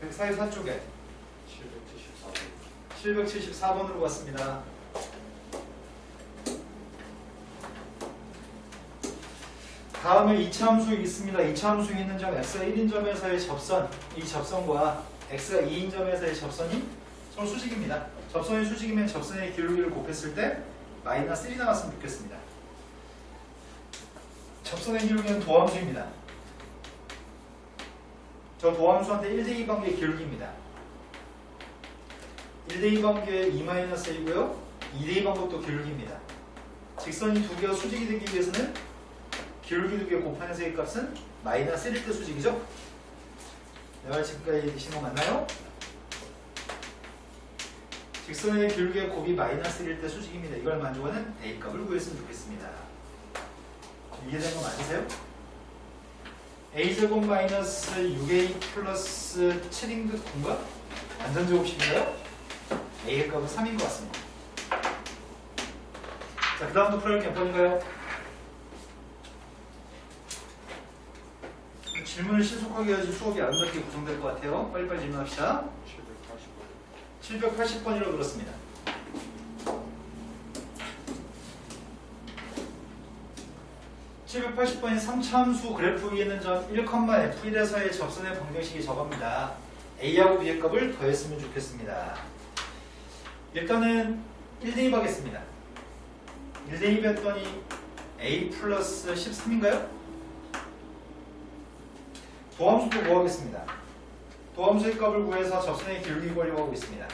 144쪽에 774번으로 갔습니다. 다음에 이차함수 있습니다. 이차함수 있는 점 x가 1인 점에서의 접선, 이 접선과 x가 2인 점에서의 접선이 서로 수직입니다. 접선이 수직이면 접선의 기울기를 곱했을 때 마이너스 1이 나왔으면 좋겠습니다. 접선의 기울기는 도함수입니다. 저 도함수한테 1대2 관계의 기울기입니다. 1대2 관계의 2-a이고요. 2대2 관계도 기울기입니다. 직선이 두 개가 수직이 되기 위해서는 기울기 두 개 곱하는 세의 값은 마이너스 1일 때 수직이죠? 내 말 지금까지 얘기하신 거 맞나요? 직선의 기울기의 곱이 마이너스 1일 때 수직입니다. 이걸 만족하는 a 값을 구했으면 좋겠습니다. 이해된 거 맞으세요? a제곱 마이너스 6a 플러스 7인 듯 공과 완전제곱식인가요? a의 값은 3인 것 같습니다. 자, 그 다음도 풀어볼 게 몇 번인가요? 질문을 신속하게 해야지 수업이 아름답게 구성될 것 같아요. 빨리빨리 질문합시다. 780번이라고 들었습니다. (780번이) 3차함수 그래프 위에 있는 점 1,f1에서의 접선의 방정식이 저겁니다. a하고 b의 값을 더했으면 좋겠습니다. 일단은 1대2 하겠습니다. 1대2 했더니 a 플러스 13인가요? 도함수도 구하겠습니다. 도함수의 값을 구해서 접선의 기울기 구하려고 하고 있습니다.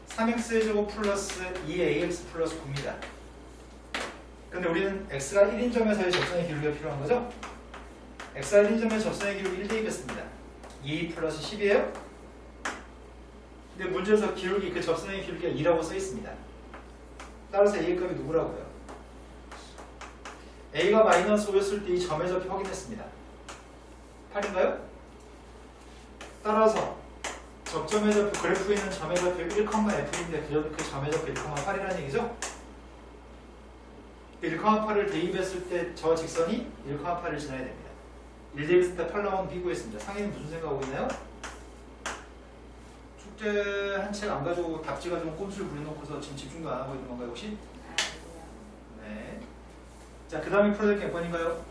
3x의 제곱 플러스 2ax 플러스 9입니다. 근데 우리는 x가 1인 점에서의 접선의 기울기가 필요한 거죠? x가 1인 점의 접선의 기울기 1대입했습니다. 2 플러스 10이에요? 근데 문제에서 기울기, 그 접선의 기울기가 2라고 써 있습니다. 따라서 a의 값이 누구라고요? a가 마이너스 5였을 때 이 점의 좌표 확인했습니다. 8인가요? 따라서 접점의 좌표, 그래프에 있는 점의 좌표 1,f인데 그 점의 좌표 1,8이라는 얘기죠? 1,8을 대입했을 때 저 직선이 1,8을 지나야 됩니다. 1대입했을 때 8 나온 비구했습니다. 상희는 무슨 생각하고 있나요? 숙제 한 책 안 가지고 답지 가지고 꼼수를 부려놓고서 지금 집중도 안 하고 있는 건가요 혹시? 네. 자, 그 다음에 풀어야 될 게 몇 번인가요?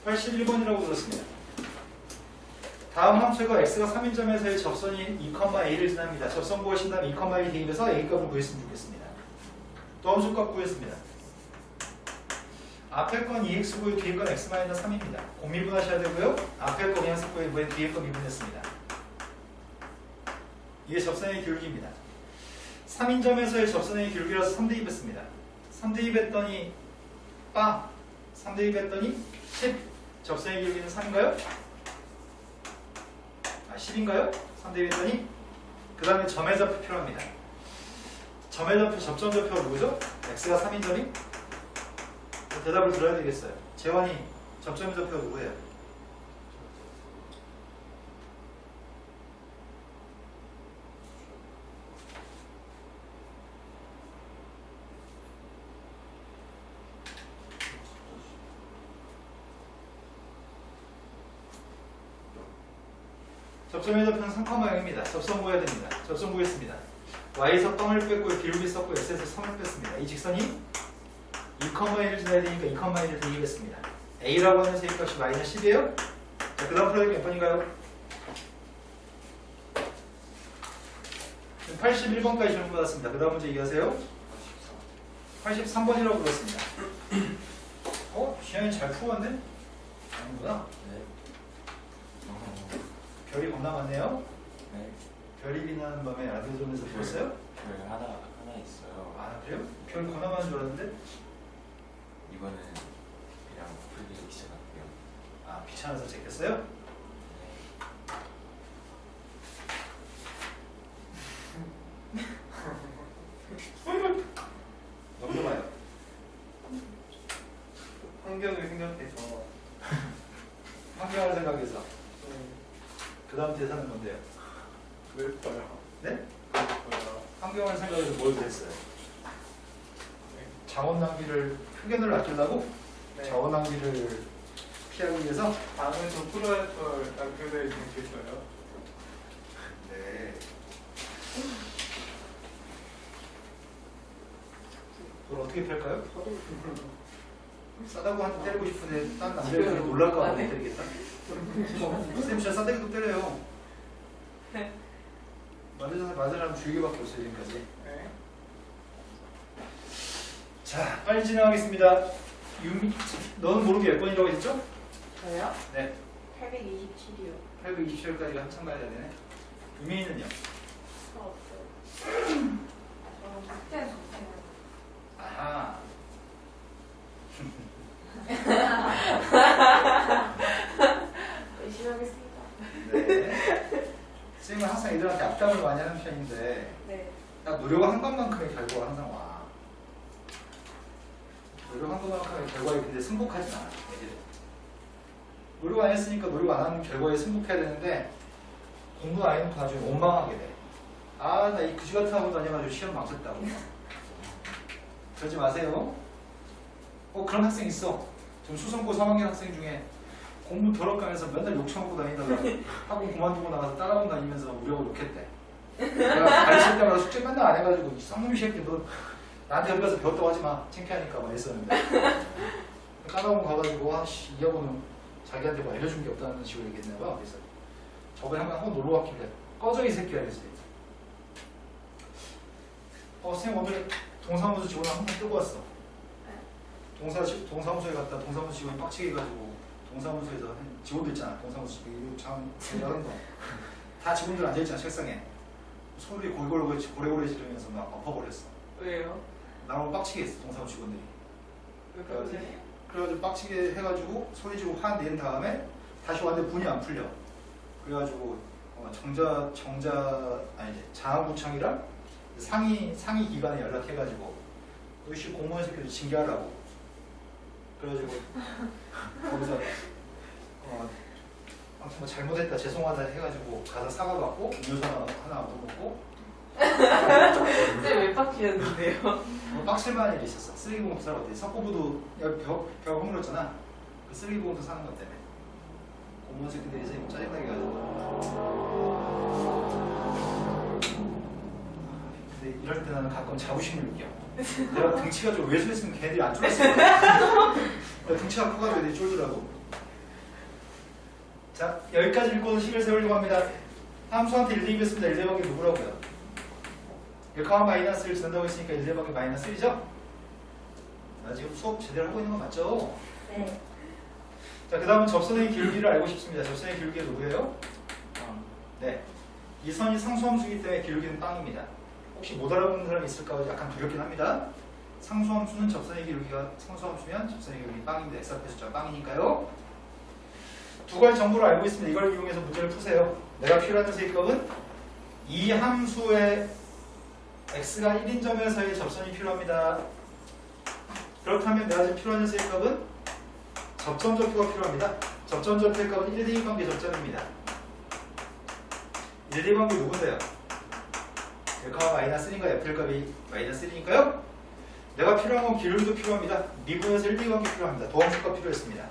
81번이라고 들었습니다. 다음 함수가 x가 3인 점에서의 접선이 2,a를 지납니다. 접선 구하신 다음 2,a 대입해서 a 값을 구했으면 좋겠습니다. 또 함수 값 구했습니다. 앞에 건 2x 구해 뒤에 건 x-3입니다. 공미분하셔야 되고요. 앞에 거 그냥 섞고요. 뒤에 거 미분했습니다. 이게 접선의 기울기입니다. 3인 점에서의 접선의 기울기라서 3대입했습니다. 3대입했더니 빵! 3대입했더니 10. 접선의 기울기는 3인가요? 10인가요? 3대입했더니 그 다음에 점의 좌표 필요합니다. 점의 좌표, 접점 좌표가 누구죠? x가 3인 점이? 대답을 들어야 되겠어요. 재환이 접점의 좌표가 누구예요? 접점의 좌표는 3,0입니다. 접선 구해야 됩니다. 접선 구했습니다. y에서 빵을 뺐고 기울기 썼고 x에서 3을 뺐습니다. 이 직선이 2,1을 지나야 되니까 2,1을 대입했습니다. a라고 하는 세입값이 마이너스 10이에요. 자, 그 다음 프로젝트 몇 번인가요? 81번까지 질문 받았습니다. 그 다음 문제 얘기하세요. 83번이라고 불렀습니다. 지현이 잘 풀었네? 아니구나. 네. 별이 겁나 많네요. 네. 별이 빛나는 밤에 라디오존에서 풀었어요? 별 하나 있어요. 아, 그래요? 별 겁나 많은 줄 알았는데? 이거는 그냥 풀기 귀찮았고요. 아, 귀찮아서 제꼈어요? 넘겨봐요. 환경을 생각해서 환경을 생각해서 그 다음 대사는 뭔데요? 그럴까요? 네? 그럴까요? 환경을 생각해서 뭘 됐어요? 자원 낭비를, 흑연을 아끼려고 네. 자원 낭비를 쉽게 하기 위해서 다음에 저 풀어야 할 남편에 있겠어요. 네. 그걸 어떻게 펼까요? 싸다고 한테 때리고 싶은데 딴 남자애들이 놀랄까봐 못 때리겠다. 쌤 진짜 싸대기도 때려요. 맞은 사람 주의기밖에 없어요 지금까지. 네. 자 빨리 진행하겠습니다. 유미 너는 모르게 몇 번이라고 했죠? 저요? 네. 827이요. 827까지 한참 가야 되네. 유미는요? 저 없어요. 저는 숙제는 좋대요. 아하. 열심히 하겠습니다. 네. 쌤은 항상 애들한테 앞담을 많이 하는 편인데 네. 야, 노력한 것만큼의 결과가 항상 와. 노력한 것만큼의 결과에 근데 승복하진 않아. 애들은. 노력 안 했으니까 노력 안 하는 결과에 승복해야 되는데 공부 안 해놓고 나중에 원망하게 돼. 아, 나 이 그지 같은 하고 다녀가지고 시험 망쳤다고. 그러지 마세요. 그런 학생 있어. 지금 수성고 3학년 학생 중에 공부 더럽게 해서 맨날 욕 처먹고 다니다가 학원 그만두고 나가서 따라온 다니면서 우려고 욕했대. 내가 가르칠 때마다 숙제 맨날 안 해가지고 이 쌍놈이 새끼 너 나한테 여기 가서 배웠다고 하지 마. 창피하니까 막 했었는데 까다로운 거 가가지고 아씨 이 학원은 자기한테 뭐 알려준 게 없다는 식으로 얘기했나 봐. 그래서 저번에 한번 놀러 갔길래 꺼져 이 새끼야 그랬어요. 선생님 오늘 동사무소 직원 한 번 뜨고 왔어. 동사무소에 갔다 동사무소 직원이 빡치게 해가지고 동사무소에서 직원들 있잖아. 동사무소 이거 참 대단한 거. 다 직원들 앉아있잖아 책상에. 소리 고래고래 지르면서 막 엎어버렸어. 왜요? 나랑 빡치게 했어 동사무소 직원들이. 왜 그러세요? 그래가지고 빡치게 해가지고 소리 지르고 화 낸 다음에 다시 왔는데 분이 안 풀려. 그래가지고 장하구청이랑 상위 기관에 연락해가지고 너씨 공무원 새끼들 징계하라고. 그래가지고 거기서 뭐 잘못했다 죄송하다 해가지고 가서 사과받고 음료수 하나 얻어먹고. 쌤 왜 빡치셨는데요? 빡칠만한 일이 있었어. 쓰레기 봉투 사러 갔더니 석고부도 벽 허물었잖아. 그 쓰레기 봉투 사는 것 때문에 공무원 새끼들이 선생님 짜증나게 해가지고. 근데 이럴 때 나는 가끔 자부심을 느껴. 내가 등치가 좀 왜소했으면 걔네들이 안 쫄았을 거야. 등치가 커가지고 애들이 쫄더라고. 자, 여기까지 읽고 식을 세우려고 합니다. 함수한테 1 대입했습니다. 1 대입하기 누구라고요? 1, 마이너스를 지난다고 했으니까 1 대입하기 마이너스 1이죠? 나 지금 수업 제대로 하고 있는 거 맞죠? 네. 자, 그 다음은 접선의 기울기를 알고 싶습니다. 접선의 기울기가 누구예요? 네. 이 선이 상수함수이기 때문에 기울기는 빵입니다. 혹시 못 알아보는 사람이 있을까 약간 두렵긴 합니다. 상수함수는 접선의 기울기가 상수함수면 접선의 기울기 빵인데 x 앞에 숫자 빵이니까요. 두 가지 정보를 알고 있습니다. 이걸 이용해서 문제를 푸세요. 내가 필요한 세입값은 이 함수의 x가 1인 점에서의 접선이 필요합니다. 그렇다면 내가 지금 필요한 세입값은 접점좌표가 필요합니다. 접점좌표의 값은 1대1 관계 접점입니다. 1대1 관계 누군데요? 1, 마이너스 1인가 f의 값이 마이너스 1이니까요. 내가 필요한 건 기울기도 필요합니다. 미분에서 1대1 관계 필요합니다. 도함수값 필요했습니다.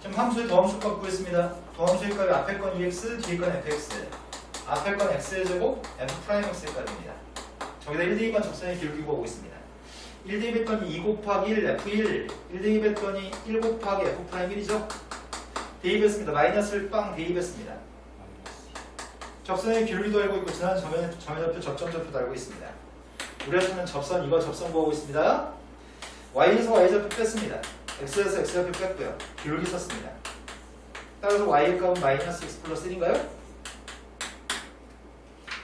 지금 함수의 도함수값 구했습니다. 도함수의 값이 앞에 건 2x, 뒤에 건 fx. 앞에 건 x의 제곱, f'x의 값입니다. 저기다 1대2번 접선의 기울기 구하고 있습니다. 1대입했더니 2 곱하기 1 f1, 1대입했더니 1 곱하기 f'1이죠? 대입했습니다. 마이너스를 빵 대입했습니다. 접선의 기울기도 알고 있고 지난 점의좌표 접점좌표도 알고 있습니다. 우리한테는 접선 이거 접선 구하고 있습니다. y에서 y좌표 뺐습니다. x에서 x좌표 뺐고요. 기울기 썼습니다. 따라서 y의 값은 마이너스 x 플러스 1인가요?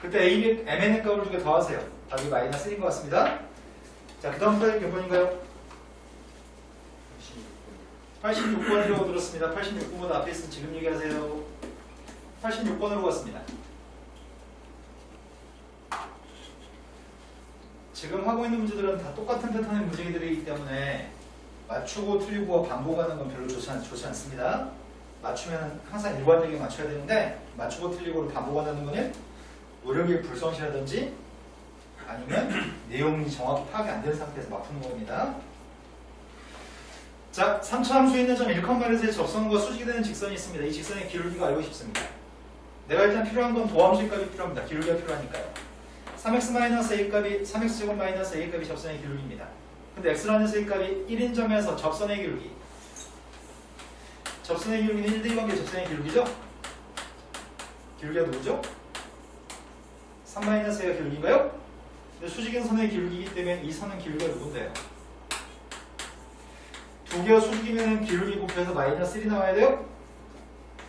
그때 mn의 값을 두 개 더하세요. 답이 마이너스 1인 것 같습니다. 자, 그 다음 몇 번인가요? 86번이라고 들었습니다. 86번보다 앞에 있으면 지금 얘기하세요. 86번으로 갔습니다. 지금 하고 있는 문제들은 다 똑같은 패턴의 문제들이기 때문에 맞추고 틀리고 반복하는 건 별로 좋지 않습니다. 맞추면 항상 일관되게 맞춰야 되는데 맞추고 틀리고를 반복한다는 거는 노력이 불성실하든지 아니면 내용이 정확히 파악이 안 되는 상태에서 막 푸는 겁니다. 자, 3차 함수에 있는 점 1,1에서의 접선과 수직이 되는 직선이 있습니다. 이 직선의 기울기가 알고 싶습니다. 내가 일단 필요한 건 도함수의 값이 필요합니다. 기울기가 필요하니까요. 3x-a 값이 3x제곱 -a 값이 접선의 기울기입니다. 근데 x라는 수의 값이 1인 점에서 접선의 기울기. 접선의 기울기는 1대2 관계 접선의 기울기죠? 기울기가 누구죠? 3-a가 기울기인가요? 근데 수직인 선의 기울기이기 때문에 이 선은 기울기가 누군데요? 두 개가 수직이면 기울기 곱해서 -1이 나와야 돼요?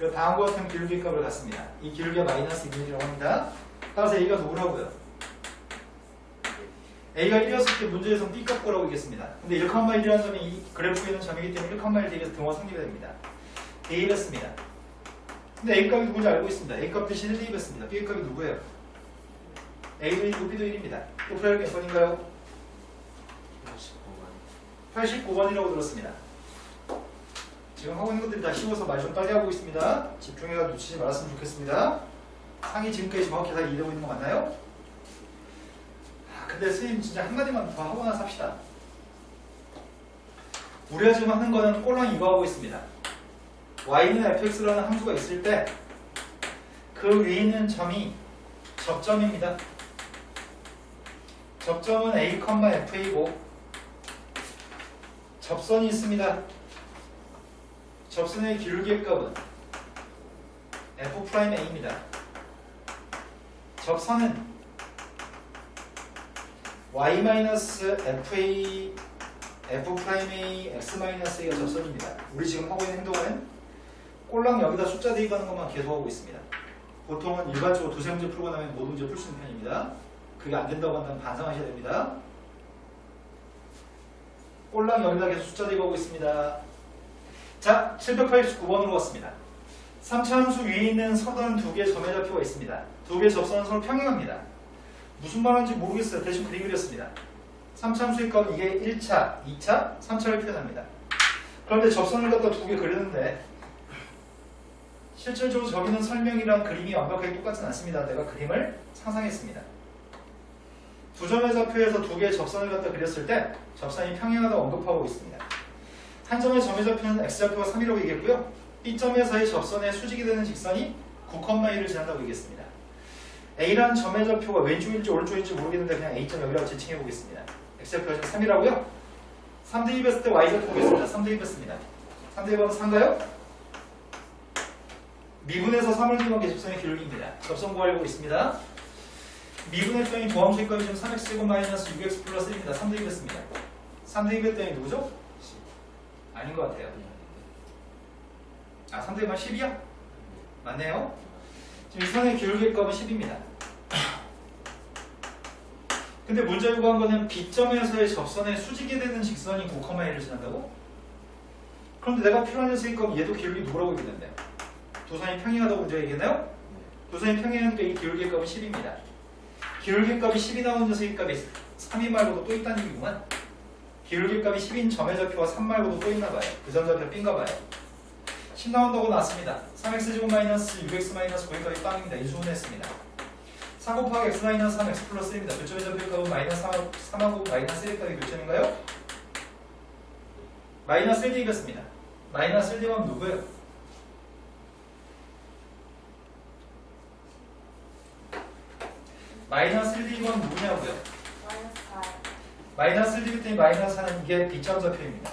그 다음과 같은 기울기 값을 갖습니다. 이 기울기가 -1이라고 합니다. 따라서 A가 누구라고요? A가 1이었을 때 문제에서는 B 값 구하라고 얘기했습니다. 근데 1,1이라는 점이 이 그래프에 있는 점이기 때문에 1,1 대비해서 등호가 성립이 됩니다. A였습니다. 근데 A 값이 누군지 알고 있습니다. A 값 대신 1, 2였습니다. B 값이 누구예요? A도 1이고 B도 1입니다. 또 풀어야 할 게 번인가요? 89번이라고 들었습니다. 지금 하고 있는 것들이 다 쉬워서 말 좀 빨리 하고 있습니다. 집중해서 놓치지 말았으면 좋겠습니다. 상이 지금까지 정확히 다 이해되고 있는 거 맞나요? 근데 선생님 진짜 한마디만 더 하고 나서 합시다. 우리가 지금 하는 거는 꼴랑 이거 하고 있습니다. y는 fx라는 함수가 있을 때 그 위에 있는 점이 접점입니다. 접점은 a, f이고 접선이 있습니다. 접선의 기울기의 값은 f'a입니다. 접선은 y-fa f'a x-a가 접선입니다. 우리 지금 하고 있는 행동은 꼴랑 여기다 숫자 대입하는 것만 계속하고 있습니다. 보통은 일반적으로 두세 문제 풀고 나면 모든 문제 풀 수 있는 편입니다. 그게 안 된다고 한다면 반성하셔야 됩니다. 꼴랑 여기다 계속 숫자 대입하고 있습니다. 자, 789번으로 왔습니다. 3차 함수 위에 있는 선은 두 개의 점의 좌표가 있습니다. 두 개의 접선은 서로 평행합니다. 무슨 말인지 모르겠어요. 대신 그림 그렸습니다. 3차 함수의 값은 이게 1차, 2차, 3차를 표현합니다. 그런데 접선을 갖다 두 개 그렸는데 실질적으로 저기는 설명이랑 그림이 완벽하게 똑같진 않습니다. 내가 그림을 상상했습니다. 두 점의 좌표에서 두 개의 접선을 갖다 그렸을 때 접선이 평행하다고 언급하고 있습니다. 한 점의 점의 좌표는 x좌표가 3이라고 얘기했고요. B점에서의 접선의 수직이 되는 직선이 9,1을 지난다고 얘기했습니다. A라는 점의 좌표가 왼쪽인지 오른쪽인지 모르겠는데 그냥 A점 여기라고 지칭해 보겠습니다. x좌표가 지금 3이라고요? 3대2 했을 때 y좌표 보겠습니다. 3대2 했습니다. 3대2하면 4인가요? 미분에서 3을 기본 접선의 기울기입니다. 접선 구하려고 있습니다. 미분의 평이 도함수의 값이 지금 3x제곱 -6x 플러스 1입니다. 3대2 했습니다. 3대2 했더니 누구죠? 아닌 것 같아요. 아, 3대2만 10이야? 맞네요. 지금 이 선의 기울기의 값은 10입니다. 근데 문제 요구한 거는 B점에서의 접선의 수직이 되는 직선이 9,1을 지난다고? 그런데 내가 필요한 녀석의 값은 얘도 기울기 누구라고 얘기했는데? 두 선이 평행하다고 문제가 얘기했나요? 두 선이 평행하니까 이 기울기의 값은 10입니다. 기울기 값이 10이 나오는 녀석의 값이 3이 말고도 또 있다는 얘기구만. 기울기 값이 10인 점의 좌표가 3 말고도 또 있나봐요. 그 점 좌표 B인가봐요. 10 나온다고 나왔습니다. 3x제곱 -6x 9값이 빵입니다. 인수분해했습니다. 4 곱하기 x - 3x 플러스 1입니다. 교점의 좌표 값은 -3하고 -1값이 교점인가요? -1 대입했습니다. -1 대입하면 누구예요? -1 대입하면 누구냐고요? -1 대입했더니 -4는 이게 B점 좌표입니다.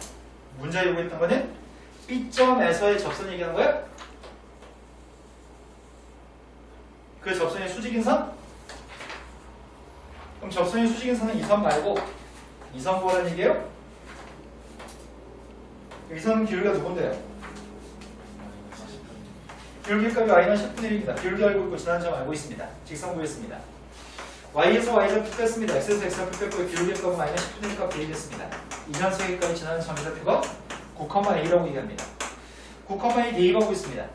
문제 요구했던 거는 B점에서의 접선 얘기하는 거예요? 그 접선의 수직인 선? 그럼 접선의 수직인 선은 이 선 말고 이 선 구하라는 얘기예요? 이 선은 기울기가 누군데요? 기울기 값이 y는 10분의 1입니다. 기울기 알고 있고 지난 점 알고 있습니다. 직선 구했습니다. y에서 y좌표 뺐습니다. x에서 x좌표 뺐고 기울기 값은 y는 10분의 1 값 대입했습니다. 이 녀석의 값이 지나는 점의 좌표가 9,a라고 얘기합니다. 9,a 대입하고 있습니다.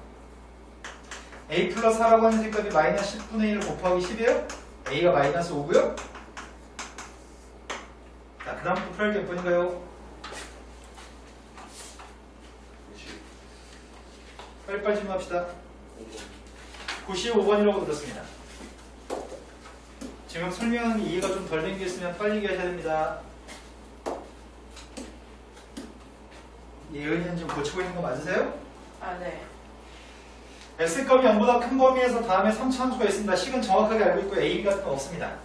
a 플러스 4라고 하는 색깔이 -10분의 1을 곱하기 10이에요? a가 -5고요. 자, 그 다음 풀 몇 번인가요? 빨리빨리 질문합시다. 95번이라고 들었습니다. 지금 설명하는 게 이해가 좀 덜 된 게 있으면 빨리 얘기하셔야 됩니다. 예은이는 지금 고치고 있는 거 맞으세요? 아, 네. x값이 0보다 큰 범위에서 다음에 3차 함수가 있습니다. 식은 정확하게 알고 있고 a, b 같은 거 없습니다.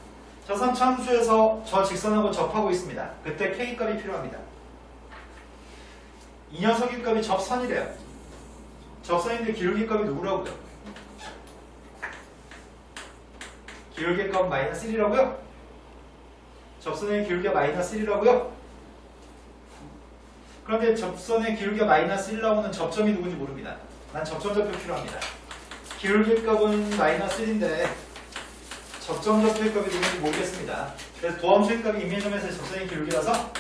저 3차 함수에서 저 직선하고 접하고 있습니다. 그때 k값이 필요합니다. 이 녀석의 값이 접선이래요. 접선인데 기울기 값이 누구라고요? 기울기 값 마이너스 1이라고요? 접선의 기울기가 마이너스 1이라고요? 그런데 접선의 기울기가 마이너스 1 나오는 접점이 누군지 모릅니다. 난 접점좌표 필요합니다. 기울기 값은 마이너스 1인데 접점좌표의 값이 누군지 모르겠습니다. 그래서 도함수의 값이 임의점에서의 접선의 기울기라서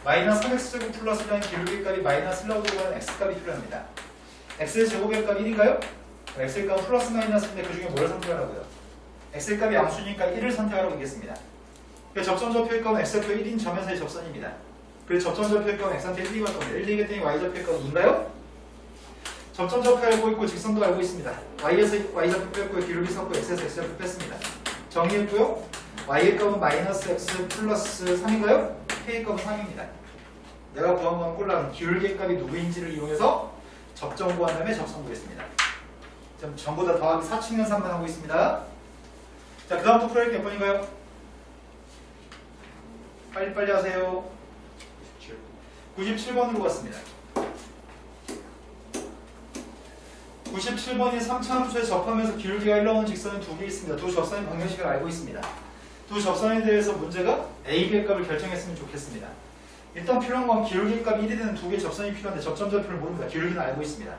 마이너스 3x제곱 플러스라는 기울기 값이 마이너스 1라고 들어가는 x값이 필요합니다. x의 제곱의 값 1인가요? x의 값은 플러스 마이너스인데 그 중에 뭘 선택하라고요? x의 값이 양수니까 1을 선택하라고 하겠습니다. 접점좌표의 값은 x좌표 1인 점에서의 접선입니다. 그래서 접점좌표의 값은 x한테 1, 2가 할 겁니다. 1, 2가 했더니 y좌표의 값은 2인가요? 접점좌표 알고 있고 직선도 알고 있습니다. y에서 y좌표 뺐고요. 기울기 썼고 x에서 x좌표 뺐습니다. 정리했고요. y의 값은 마이너스 x 플러스 3인가요? k의 값은 3입니다. 내가 구한 건 꼴랑 기울기의 값이 누구인지를 이용해서 접점 구한 다음에 접선 구했습니다. 전부 다 더하기 4층 연산만 하고 있습니다. 자, 그 다음부터 풀어야 될 몇 번인가요? 빨리빨리 하세요. 97번으로 갔습니다. 97번이 3차 함수에 접하면서 기울기가 1 나오는 직선이 두 개 있습니다. 두 접선의 방정식을 알고 있습니다. 두 접선에 대해서 문제가 A, B의 값을 결정했으면 좋겠습니다. 일단 필요한 건 기울기 값이 1이 되는 두 개의 접선이 필요한데 접점좌표를 모릅니다. 기울기는 알고 있습니다.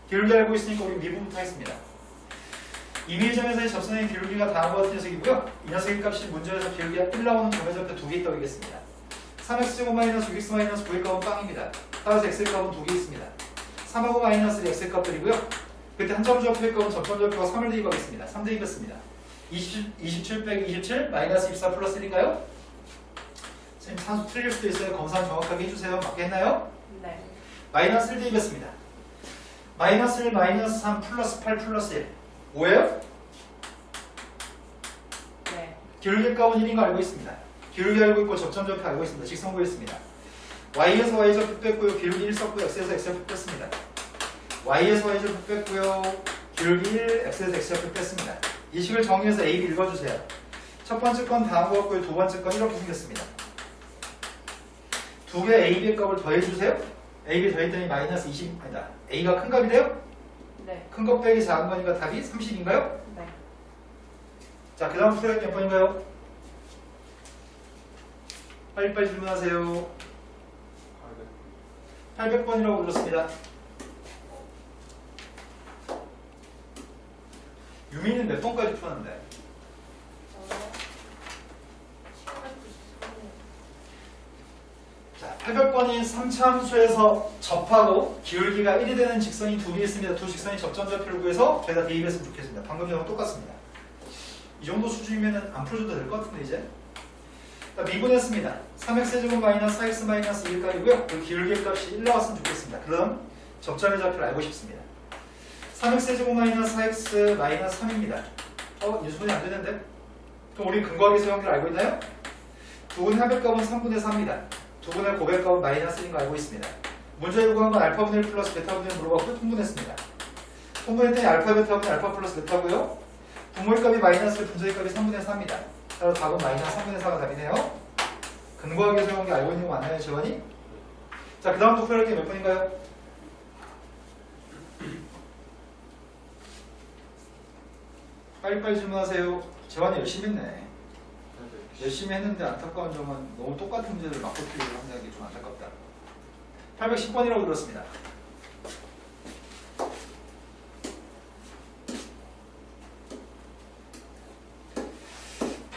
기울기 알고 있으니까 우리 미분부터 하겠습니다. 임의점에서의 접선의 기울기가 다음과 같은 녀석이고요. 이 녀석의 값이 문제에서 기울기가 1 나오는 점의 좌표 두 개 있다고 하겠습니다. 3x제곱 마이너스 6x 마이너스 9의 값은 빵입니다. 따라서 x의 값은 두 개 있습니다. 3하고 마이너스 x의 값들이고요. 그때 한 점좌표의 값은 접점좌표가 3을 대입하겠습니다. 3 대입했습니다. 27 빼기 27 마이너스 24 플러스 1인가요? 선생님 산수 틀릴 수도 있어요. 검사 정확하게 해주세요. 맞겠나요? 네. 마이너스 1 대입했습니다. 마이너스 1 마이너스 3 플러스 8 플러스 1 5예요? 네. 기울기 값은 1인 거 알고 있습니다. 기울기 알고 있고 접점좌표 알고 있습니다. 직선 구했습니다. y에서 y좌표 뺐고요. 기울기 1 썼고요. x에서 x좌표 뺐습니다. y에서 y좌표 뺐고요. 기울기 1, x에서 x좌표 뺐습니다. 이 식을 정리해서 a, b 읽어주세요. 첫 번째 건 다음과 같고요. 두 번째 건 이렇게 생겼습니다. 두 개 a, b의 값을 더해주세요. a, b 더했더니 마이너스 20, 아니다. a가 큰 값이래요? 네. 큰 것 빼기 작은 거니까 답이 30인가요? 네. 자, 그 다음 풀어야 몇 번인가요? 빨리빨리 질문하세요. 800번이라고 불렀습니다. 유미는 몇 번까지 풀었는데? 자, 800번인 3차 함수에서 접하고 기울기가 1이 되는 직선이 두 개 있습니다. 두 직선이 접점좌표를 구해서 저희가 대입했으면 좋겠습니다. 방금 전과 똑같습니다. 이 정도 수준이면 안 풀어줘도 될 것 같은데 이제. 미분했습니다. 3x제곱 마이너스 4x 마이너스 1값이고요. 그 기울기 값이 1 나왔으면 좋겠습니다. 그럼 접점의 좌표를 알고 싶습니다. 3x제곱 마이너스 4x 마이너스 3입니다. 인수분해 안 되는데? 그럼 우리 근거하기 수형기를 알고 있나요? 두분의 합의값은 3분의 4입니다. 두분의 곱의값은 마이너스 1인 거 알고 있습니다. 문제에 요구한 건 알파분의 1 플러스 베타분의 1 물어봤고 통분했습니다. 통분했더니 알파 베타분의 알파 플러스 베타고요. 분모의 값이 마이너스 1, 분모의 값이 3분의 4입니다. 따라서 답은 마이너스 3분의 4가 답이네요. 근거하기 수형기 알고 있는 거 맞나요, 재원이? 자, 그 다음 투표할 게 몇 번인가요? 빨리빨리 질문하세요. 재환이 열심히 했네. 열심히 했는데 안타까운 점은 너무 똑같은 문제를 맞고 틀리고 한다는 게 좀 안타깝다. 810번이라고 들었습니다.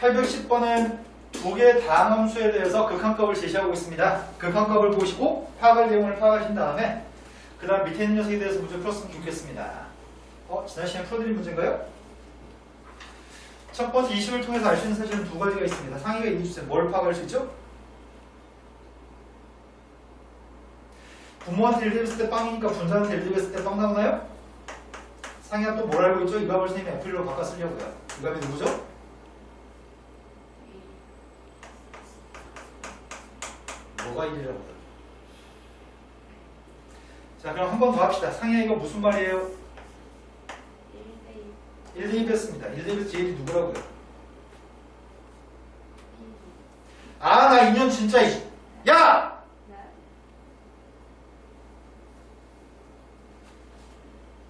810번은 두 개의 다항함수에 대해서 극한값을 제시하고 있습니다. 극한값을 보시고 파악할 내용을 파악하신 다음에 그 다음 밑에 있는 녀석에 대해서 문제 풀었으면 좋겠습니다. 지난 시간에 풀어드린 문제인가요? 첫 번째 20을 통해서 알 수 있는 사실은 두 가지가 있습니다. 상위가 있는 주제 뭘 파악할 수 있죠? 부모한테 1 대입했을 때 빵이니까 분자한테 1 대입했을 때 빵 나오나요? 상위가 또 뭘 알고 있죠? 이 값을 선생님이 F로 바꿔 쓰려고요. 이 값이 누구죠? 뭐가 1이라고요? 자, 그럼 한 번 더 합시다. 상희야 이거 무슨 말이에요? 1대 2였습니다. 1대 2에서 제일이 누구라고요? 아, 나 인연 진짜 야!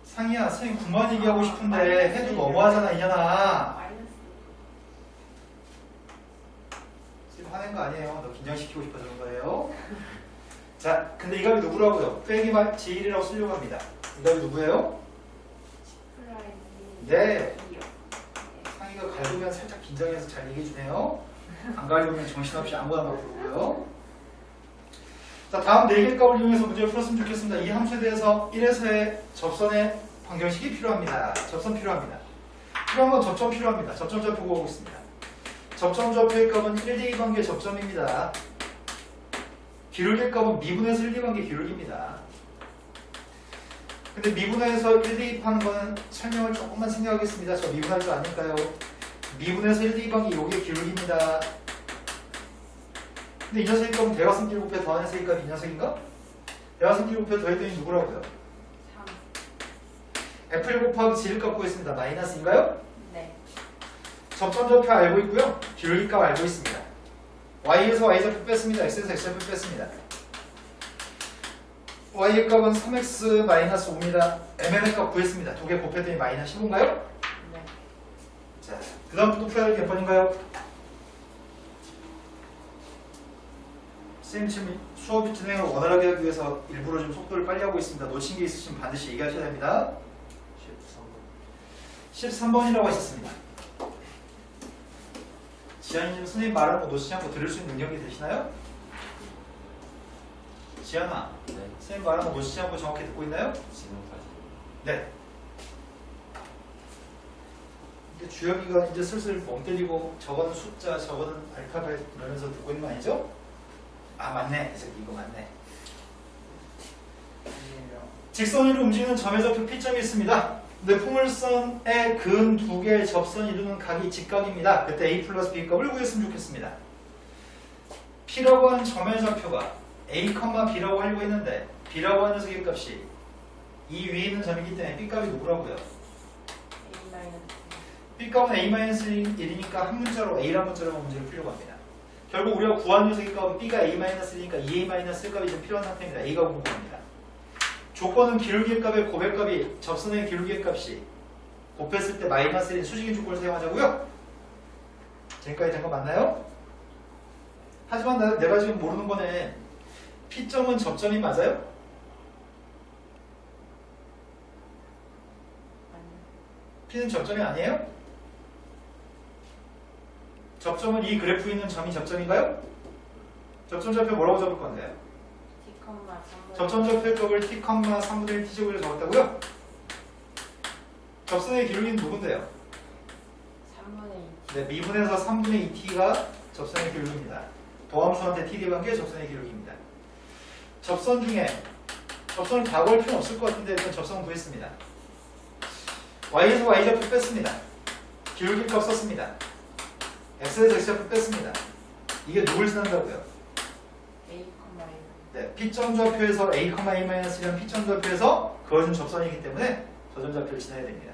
상희야, 선생님 그만 얘기하고 싶은데 해도 너무하잖아, 이년아. 지금 화낸 거 아니에요. 너 긴장시키고 싶어서 그런 거예요. 자, 근데 이 값이 누구라고요? 빼기 j1이라고 쓰려고 합니다. 이 값이 누구예요? 네. 상희가 갈구면 살짝 긴장해서 잘 얘기해 주네요. 안 갈구면 정신없이 아무거나 막 부르고요. 자, 다음 4개 값을 이용해서 문제를 풀었으면 좋겠습니다. 이 함수에 대해서 1에서의 접선의 방정식이 필요합니다. 접선 필요합니다. 필요한 건 접점 필요합니다. 접점 좌표 구하고 있습니다. 접점 좌표의 값은 1대2 관계 접점입니다. 기울기의 값은 미분에서 1, 2관계 기울기입니다. 근데 미분에서 1, 2 하는 거는 설명을 조금만 생략하겠습니다. 저 미분할 줄 아니까요. 미분에서 1, 2관계 요게 기울기입니다. 근데 이 녀석의 값은 대각선 곱해 더하는 셈의 값이 이 녀석인가? 대각선 곱해 더했더니 누구라고요? 3. F1 곱하기 G를 값 구했습니다. 마이너스인가요? 네. 접점 좌표 알고 있고요. 기울기 값 알고 있습니다. Y에서 Y좌표 뺐습니다. X에서 X좌표 뺐습니다. Y의 값은 3X-5입니다. MN의 값 구했습니다. 두 개 곱했더니 마이너스 15인가요? 네. 자, 그 다음 또 풀어야 될 게 몇 번인가요? 쌤 지금 수업 진행을 원활하게 하기 위해서 일부러 좀 속도를 빨리 하고 있습니다. 놓친 게 있으시면 반드시 얘기하셔야 됩니다. 13번이라고 하셨습니다. 지안이님 선생님 말하는 거 놓치지 않고 들을 수 있는 능력이 되시나요? 지안아, 네. 선생님 말하는 거 놓치지 않고 정확히 듣고 있나요? 지금까지. 네. 근데 주혁이가 이제 슬슬 멍 때리고 저거는 숫자, 저거는 알파벳 이러면서 듣고 있는 거 아니죠? 아, 맞네. 이 새끼 이거 맞네. 직선으로 움직이는 점의 좌표 P점이 있습니다. 근데 포물선의 근 두 개의 접선이 이루는 각이 직각입니다. 그때 A 플러스 B 값을 구했으면 좋겠습니다. P라고 하는 점의 좌표가 A, B라고 하려고 했는데 B라고 하는 녀석의 값이 이 위에 있는 점이기 때문에 B 값이 누구라고요? B 값은 A-1이니까 한 문자로 A란 문자로만 문제를 풀려고 합니다. 결국 우리가 구한 녀석의 값은 B가 A-1이니까 2A- 값이 좀 필요한 상태입니다. A가 궁금합니다. 조건은 기울기의 값의 고백값이 접선의 기울기의 값이 곱했을 때 -1인 수직인 조건을 사용하자고요? 지금까지 된 거 맞나요? 하지만 내가 지금 모르는 거는 P점은 접점이 맞아요? P는 접점이 아니에요? 접점은 이 그래프에 있는 점이 접점인가요? 접점 좌표 뭐라고 적을 건데요? 접점 좌표의 값을 t, 3분의 1 t제곱으로 적었다고요? 접선의 기울기는 누군데요? 3분의 2. 네, 미분에서 3분의 2t가 접선의 기울기입니다. 도함수한테 td 관계 접선의 기울기입니다. 접선 중에 접선을 다 구할 필요는 없을 것 같은데 일단 접선 구했습니다. y에서 y좌표 뺐습니다. 기울기 값 썼습니다. x에서 x좌표 뺐습니다. 이게 누굴 지난다고요? 네, P점 좌표에서 A,A-1이란 P점 좌표에서 그어준 접선이기 때문에 저점 좌표를 지나야 됩니다.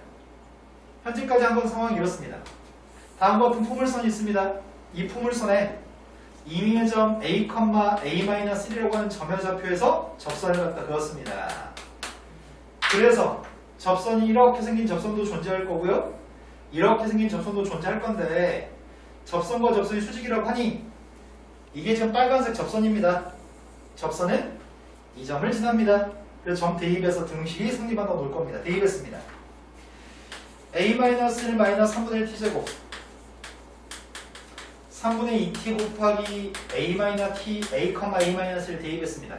현재까지 한번 상황이 이렇습니다. 다음과 같은 포물선이 있습니다. 이 포물선에 이미의 점 A,A-1이라고 하는 점의 좌표에서 접선을 갖다 그었습니다. 그래서 접선이 이렇게 생긴 접선도 존재할 거고요. 이렇게 생긴 접선도 존재할 건데 접선과 접선이 수직이라고 하니 이게 지금 빨간색 접선입니다. 접선은 이 점을 지납니다. 그래서 점 대입해서 등식이 성립한다 놓을 겁니다. 대입했습니다. A-1 3분의 1 t제곱 3분의 2t 곱하기 A-t A,A-1을 대입했습니다.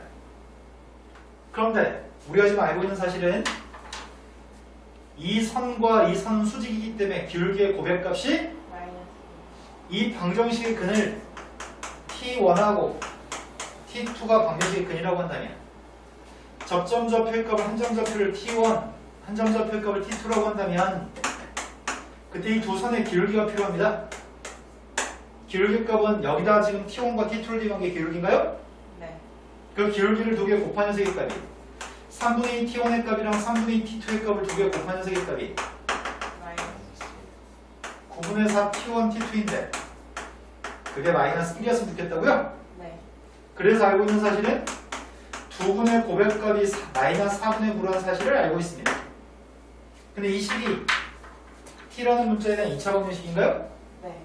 그런데 우리가 지금 알고 있는 사실은 이 선과 이 선은 수직이기 때문에 기울기의 고백값이 이 방정식의 근을 T1하고 T2가 방정식의 근이라고 한다면 접점 좌표의 값을 한 점 좌표를 T1, 한 점 좌표의 값을 T2라고 한다면 그때 이 두 선의 기울기가 필요합니다. 기울기 값은 여기다 지금 T1과 T2를 대입한 게 기울기인가요? 네. 그 기울기를 두 개 곱한 녀석의 값이 3분의 2 t1의 값이랑 3분의 2 t2의 값을 두 개 곱한 녀석의 값이 마이너스 9분의 4 t1 t2인데 그게 마이너스 1이었으면 좋겠다고요? 네. 그래서 알고 있는 사실은 2분의 고백값이 마이너스 4분의 9라는 사실을 알고 있습니다. 근데 이 식이 t라는 문자에 대한 2차 방정식인가요? 네.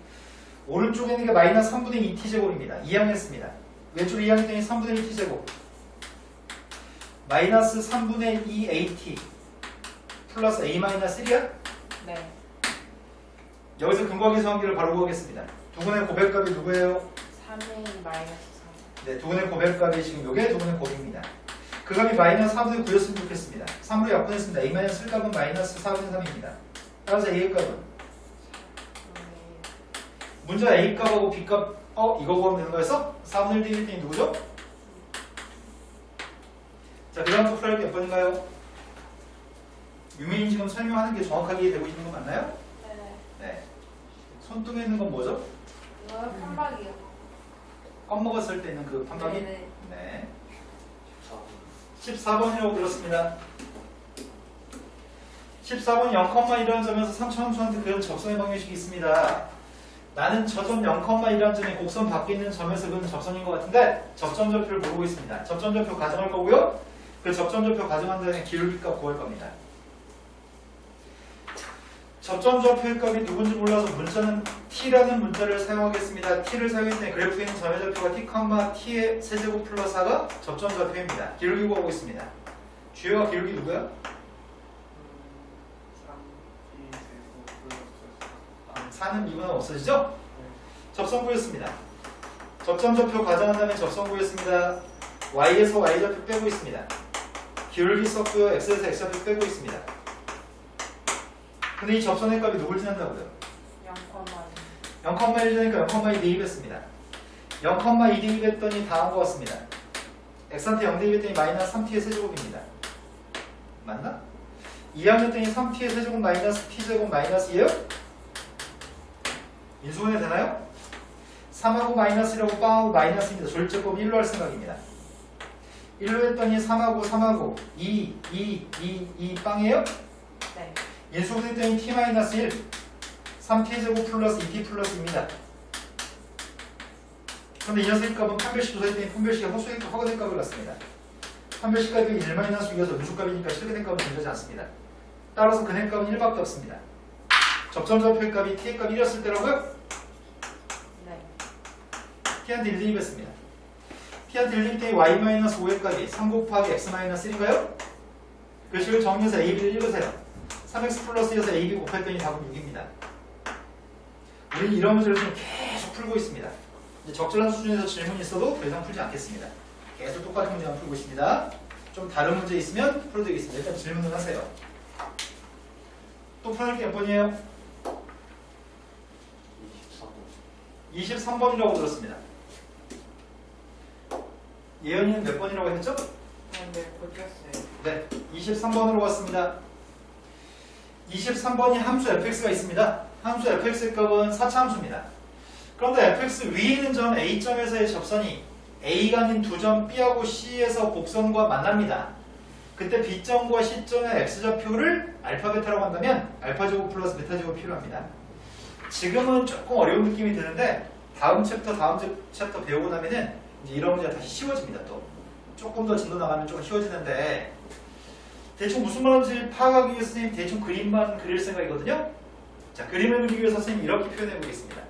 오른쪽에 있는 게 마이너스 3분의 2 t제곱입니다. 이항했습니다. 왼쪽 이항했더니 3분의 2 t제곱 마이너스 3분의 2 at 플러스 a 마이너스 1이야? 네. 여기서 근거하기 상관계를 바로 구하겠습니다. 2분의 고백값이 누구예요? 3의 마이너스 3. 네, 2분의 고백값이 지금 요게 2분의 곱입니다. 그 값이 마이너스 4분의 9였으면 좋겠습니다. 3으로 약분했습니다. a 마이너스 1값은 마이너스 4분의 3입니다. 따라서 a의 값은 문제 a 값하고 b 값 이거 구하면 되는 거였어? 4분의 1 딜 때이 누구죠? 자, 그 다음 또 풀어야 할 게 몇 번인가요? 유민이 지금 설명하는 게 정확하게 되고 있는 거 맞나요? 네네. 네. 손등에 있는 건 뭐죠? 이거요? 판박이요. 껌 먹었을 때 있는 그 판박이? 네네. 네. 14번이라고 들었습니다. 14번 0,1이라는 점에서 3차함수한테 그런 접선의 방정식이 있습니다. 나는 저 점 0,1이라는 점이 곡선 밖에 있는 점에서 그은 접선인 것 같은데 접점좌표를 모르고 있습니다. 접점좌표 가정할 거고요. 그 접점좌표 가정한 다음에 기울기값 구할 겁니다. 접점좌표의 값이 누군지 몰라서 문자는 t라는 문자를 사용하겠습니다. t를 사용했더니 그래프에 있는 점의 좌표가 t, t의 세제곱 플러스 4가 접점좌표입니다. 기울기 구하고 있습니다. 주요가 기울기 누구야? 4는 미분은 없어지죠? 접선 구했습니다. 접점좌표 가정한 다음에 접선 구했습니다. y에서 y좌표 빼고 있습니다. 기울기 썼고요. x에서 x좌표 빼고 있습니다. 근데 이 접선의 값이 누굴 지난다고요? 0,1. 0,1 되니까 0,2 대입했습니다. 0,2 대입했더니 다 한 것 같습니다. x한테 0 대입했더니 마이너스 3t의 세제곱입니다. 맞나? 2항 했더니 3t의 세제곱 마이너스 t제곱 마이너스예요? 인수분해 되나요? 3하고 마이너스라고 빵하고 마이너스입니다. 조립제곱 1로 할 생각입니다. 1로 했더니 3하고 2 빵이에요? 네. 인수분해했더니 t-1 3t제곱 플러스 2t 플러스입니다. 그런데 이 녀석의 값은 판별식 조사했더니 판별식이 허가된 값을 갖습니다. 판별식 값이 1-6이어서 누수값이니까 실근의 값은 존재하지 않습니다. 따라서 근의 값은 1밖에 없습니다. 접점좌표의 값이 t의 값 1이었을 때라고요? 네. t한테 1 대입했습니다. t한테 1 대입 때문에 y-5의 값이 3 곱하기 x-1인가요? 그 식을 정리해서 ab를 읽으세요. 3x 플러스 2에서 ab 곱했더니 답은 6입니다. 우리는 이런 문제를 지금 계속 풀고 있습니다. 이제 적절한 수준에서 질문이 있어도 더 이상 풀지 않겠습니다. 계속 똑같은 문제만 풀고 있습니다. 좀 다른 문제 있으면 풀어드리겠습니다. 일단 질문을 하세요. 또 풀어낼 게 몇 번이에요? 23번이라고 들었습니다. 예언이는 몇 번이라고 했죠? 네, 바뀌었어요. 네, 23번으로 왔습니다. 23번이 함수 fx가 있습니다. 함수 fx의 값은 4차 함수입니다. 그런데 fx 위에 있는 점 A점에서의 접선이 A가 아닌 두 점 B하고 C에서 곡선과 만납니다. 그때 B점과 C점의 x좌표를 알파 베타라고 한다면 알파제곱 플러스 베타제곱 필요합니다. 지금은 조금 어려운 느낌이 드는데 다음 챕터 배우고 나면은 이제 이런 문제가 다시 쉬워집니다. 또 조금 더 진도 나가면 좀 쉬워지는데 대충 무슨 말인지 파악하기 위해서 선생님 대충 그림만 그릴 생각이거든요. 자, 그림을 그리기 위해서 선생님 이렇게 표현해 보겠습니다.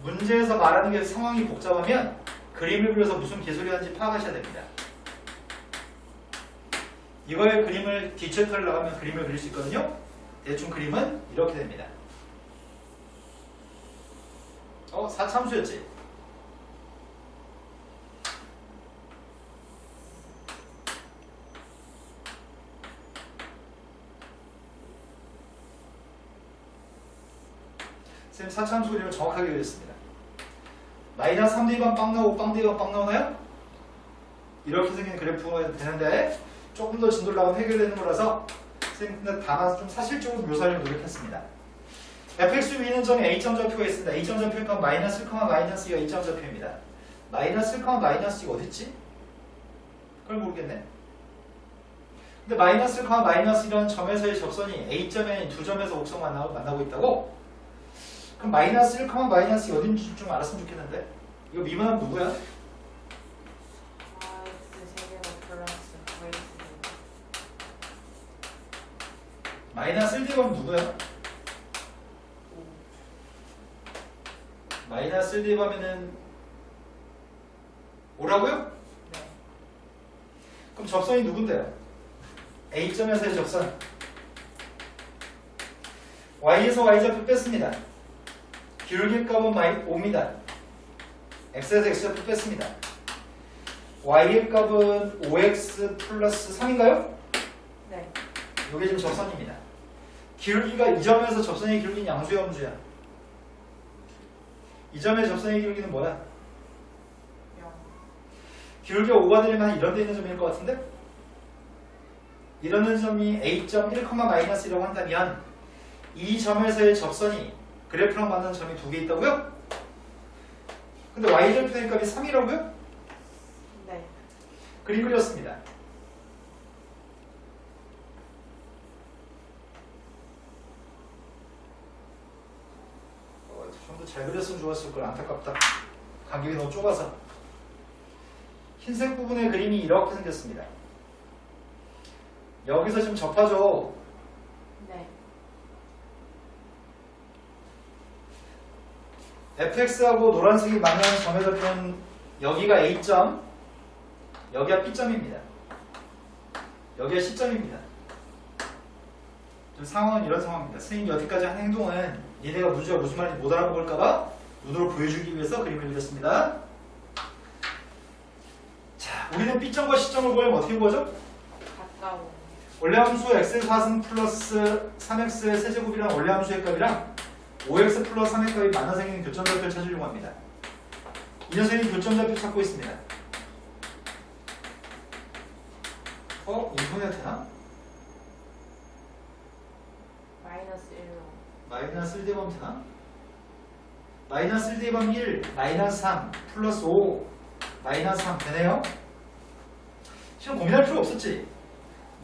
문제에서 말하는 게 상황이 복잡하면 그림을 그려서 무슨 개소리 하는지 파악하셔야 됩니다. 이거의 그림을 뒷챕터를 나가면 그림을 그릴 수 있거든요. 대충 그림은 이렇게 됩니다. 4참수였지? 선생님 4참수 그림을 정확하게 그렸습니다. 마이너스 3대입은 빵 나오고 빵대입은 빵 나오나요? 이렇게 생긴 그래프가 되는데 조금 더 진도를 나가면 해결되는 거라서 선생님 다만 좀 사실적으로 묘사하려고 노력했습니다. fx 위에 있는 점에 a점 좌표가 있습니다. a점 좌표의 값 마이너스 1, 마이너스 2가 a점 좌표입니다. 마이너스 1, 마이너스 2가 어딨지? 그걸 모르겠네. 근데 마이너스 1, 마이너스 1이라는 점에서의 접선이 A점이 아닌 두 점에서 곡선 만나고 있다고? 그럼 마이너스 1, 마이너스 2 어딘지 좀 알았으면 좋겠는데? 이거 미분하면 누구야? x 세제곱 플러스 9x 마이너스 1대입하면 누구야? 5. 마이너스 1대입하면은 5라고요? 네. 그럼 접선이 누군데요? A점에서의 접선. Y에서 Y좌표 뺐습니다. 기울기 값은 5입니다. X에서 X좌표 뺐습니다. Y의 값은 5X 플러스 3인가요? 네. 이게 지금 접선입니다. 기울기가 이 점에서 접선의 기울기는 양수야, 음수야? 이 점의 접선의 기울기는 뭐야? 0. 기울기가 5가 되려면 이런 데 있는 점일 것 같은데? 이런 점이 A점 1, 마이너스 1이라고 한다면 이 점에서의 접선이 그래프랑 맞는 점이 두 개 있다고요? 근데 Y절편의 값이 3이라고요? 네. 그림 그렸습니다. 좀 더 잘 그렸으면 좋았을 걸. 안타깝다. 간격이 너무 좁아서. 흰색 부분의 그림이 이렇게 생겼습니다. 여기서 지금 접하죠. 네. fx하고 노란색이 만나는 점의 좌표는 여기가 A점, 여기가 B점입니다. 여기가 C점입니다. 좀 상황은 이런 상황입니다. 선생님이 여태까지 한 행동은 니네가 문제가 무슨 말인지 못 알아먹을까봐 눈으로 보여주기 위해서 그림을 그렸습니다. 자, 우리는 B점과 C점을 구하면 어떻게 구하죠? 가까워. 원래 함수 x의 4승 플러스 3x의 세제곱이랑 원래 함수의 값이랑 5x 플러스 3의 값이 만나 생기는 교점좌표를 찾으려고 합니다. 이 녀석이 교점좌표 찾고 있습니다. 인터넷 되나? 마이너스 1로. 마이너스 1 대입하면 되나? 마이너스 1 대입하면 1, 마이너스 3, 플러스 5, 마이너스 3 되네요? 지금 고민할 필요 없었지?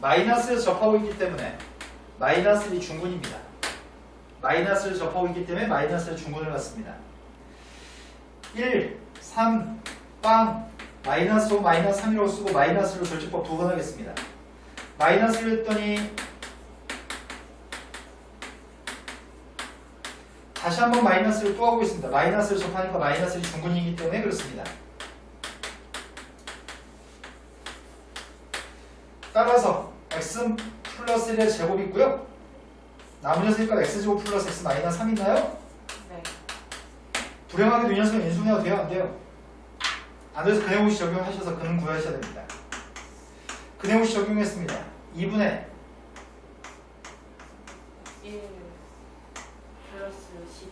마이너스에서 접하고 있기 때문에 마이너스 1이 중군입니다. 마이너스를 접하고 있기 때문에 마이너스의 중군을 갖습니다. 1, 3, 빵, 마이너스 5, 마이너스 3이라고 쓰고 마이너스로 절집법 두 번 하겠습니다. 마이너스를 했더니 다시 한번 마이너스를 또 하고 있습니다. 마이너스를 접하니까 마이너스의 중군이기 때문에 그렇습니다. 따라서 x 플러스 1의 제곱이 있고요. 나머지 녀석이니까 x제곱 플러스 x 마이너스 3 있나요? 네. 불행하게도 이 녀석은 인수분해가 돼요? 안 돼요? 안 돼서 근해공식 적용하셔서 근은 구하셔야 됩니다. 근해공식 적용했습니다. 2분의 1 플러스 12.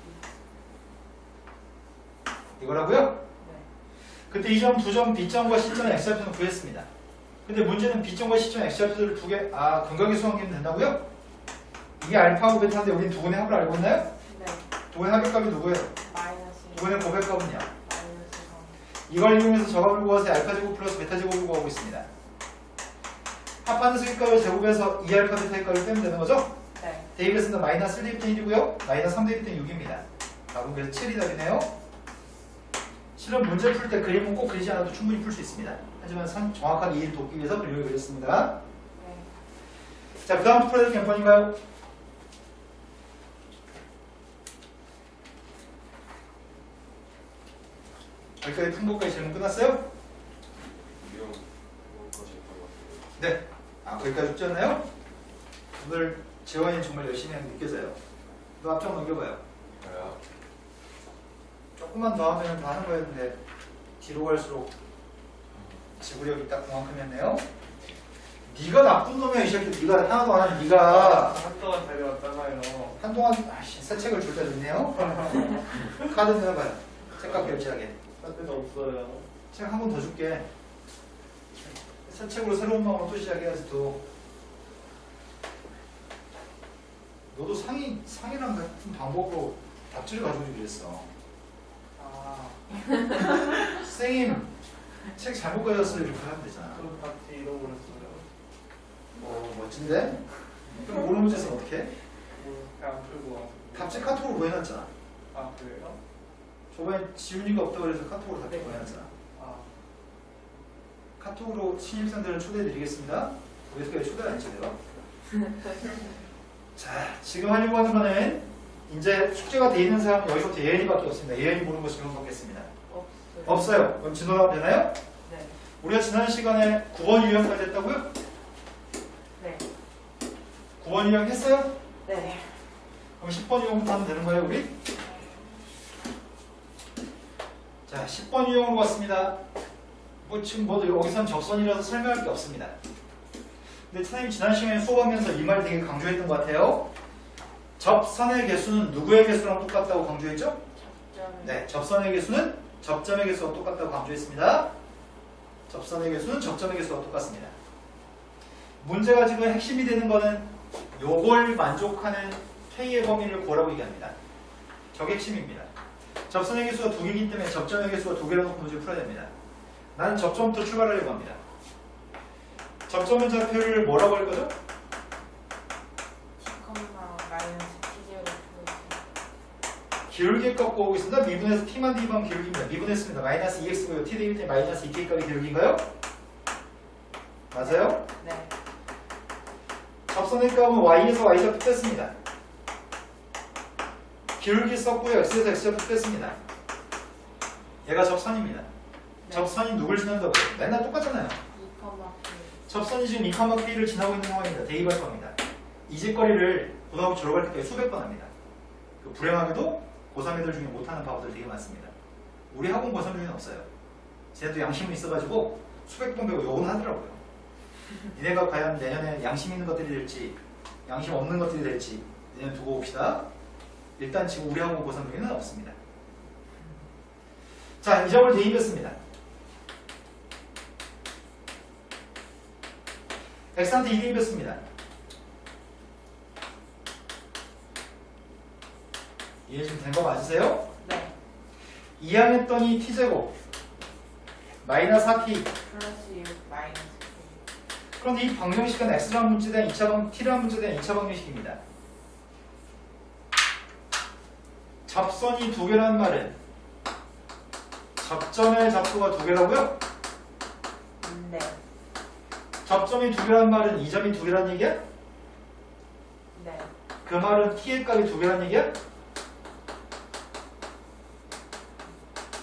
이거라고요? 네. 그때 이 점, 두 점, B점과 C점의 x좌표는 구했습니다. 근데 문제는 B점과 C점 x좌표들을 두 개, 근각의 수학이면 된다고요? 이게 알파하고 베타인데 우린 두 분의 합을 알고 있나요? 네. 두 분의 합의값이 누구예요? 마이너스 두 분의 고백값은요? 마이너스 3. 이걸 이용해서 저값을 구해서 알파제곱 플러스 베타제곱을 구하고 있습니다. 합하는 수익값을 제곱해서 2알파 베타의 값을 빼면 되는 거죠? 네. 대입했습니다. 마이너스 1 대입된 1이고요. 마이너스 3 대입된 6입니다. 답은 그래서 7이 답이네요. 실은 문제 풀 때 그림은 꼭 그리지 않아도 충분히 풀 수 있습니다. 하지만 정확하게 이해를 돕기 위해서 그림을 그렸습니다. 네. 자, 그 다음 풀어야 될 게 몇 번인가요? 여기까지 풍부까지 질문 끝났어요? 네. 거기까지 죽지 않나요? 오늘 재원이 정말 열심히 하는 게 느껴져요. 너 앞장 넘겨봐요. 이거요. 조금만 더 하면 다 하는 거였는데 뒤로 갈수록 지구력이 딱 그만큼이었네요. 네가 나쁜 놈이야 이 새끼. 네가 하나도 안 하는 네가 한동안 달려왔잖아요. 한동안 새 책을 줄 때 됐네요. 카드 내놔봐요. 책값 결제하게. 사태가 없어요. 책 한 권 더 줄게. 새 책으로 새로운 마음으로 또 시작해야지 또. 너도 상이랑 같은 방법으로 답지를 가지고 그랬어. 선생님 책 잘못 가졌어요 이렇게 하면 되잖아. 그럼 같이 잃어버렸어요. 멋진데? 그럼 모르는 문제에서 어떻게 해? 그냥 풀고 와서. 답지 카톡으로 보내놨잖아. 아, 그래요? 저번에 지훈이가 없다고 그래서 카톡으로 답지 보내놨잖아. 아, 카톡으로 신입생들을 초대해드리겠습니다. 왜 초대를 안 했죠, 내가? 자, 지금 하려고 하는 거는 이제 숙제가 돼 있는 사람은 여기서부터 예은이밖에 없습니다. 예은이 모르는 거 질문 받겠습니다. 없어요. 없어요. 그럼 진도가 되나요? 네. 우리가 지난 시간에 9번 유형까지 했다고요? 네. 9번 유형 했어요? 네. 그럼 10번 유형부터 하면 되는 거예요, 우리? 자, 10번 유형으로 왔습니다. 뭐 지금 뭐 여기선 접선이라서 설명할 게 없습니다. 근데 선생님 지난 시간에 수업하면서 이 말 되게 강조했던 것 같아요. 접선의 개수는 누구의 개수랑 똑같다고 강조했죠? 접점. 네, 접선의 개수는 접점의 개수와 똑같다고 강조했습니다. 접선의 개수는 접점의 개수와 똑같습니다. 문제가 지금 핵심이 되는 거는 요걸 만족하는 K의 범위를 구하라고 얘기합니다. 저게 핵심입니다. 접선의 개수가 2개이기 때문에 접점의 개수가 2개라고 놓고 문제를 풀어야 됩니다. 나는 접점부터 출발하려고 합니다. 접점의 좌표를 뭐라고 할 거죠? T, 마이너스 T0 플러스. 기울기 값 구하고 있습니다. 미분에서 T만 D만 기울기입니다. 미분했습니다. 마이너스 2x고요. T 되기 때문에 마이너스 2K 값이 기울기인가요? 맞아요? 네. 접선의 값은 Y에서 Y좌표 뺐습니다. 기울기 썼고요. X에서 X좌표 뺐습니다. 얘가 접선입니다. 네. 접선이 누굴 지난다고요? 맨날 똑같잖아요. 2,K. 접선이 지금 2,K를 지나고 있는 상황입니다. 대입할 겁니다. 이 짓거리를 고등학교 졸업할 때까지 수백 번 합니다. 그 불행하게도 고3 애들 중에 못하는 바보들 되게 많습니다. 우리 학원 고3 중에는 없어요. 쟤도 양심은 있어가지고 수백 번 배우고 욕은 하더라고요. 니네가 과연 내년에 양심 있는 것들이 될지 양심 없는 것들이 될지 내년 두고 봅시다. 일단 지금 우리 학원 고3 중에는 없습니다. 자, 이 점을 대입했습니다. X한테 2 대입했습니다. 이해 지금 된 거 맞으세요? 네. 2항 했더니 t제곱 마이너스 4t. 플러스 6 마이너스 K. 그런데 이 방정식은 x라는 문자에 대한 2차 t라는 문자에 대한 2차 방정식입니다. 접선이 2개라는 말은 접점의 좌표가 2개라고요? 네. 접점이 2개라는 말은 이 점이 2개라는 얘기야? 네. 그 말은 t의 값이 2개라는 얘기야?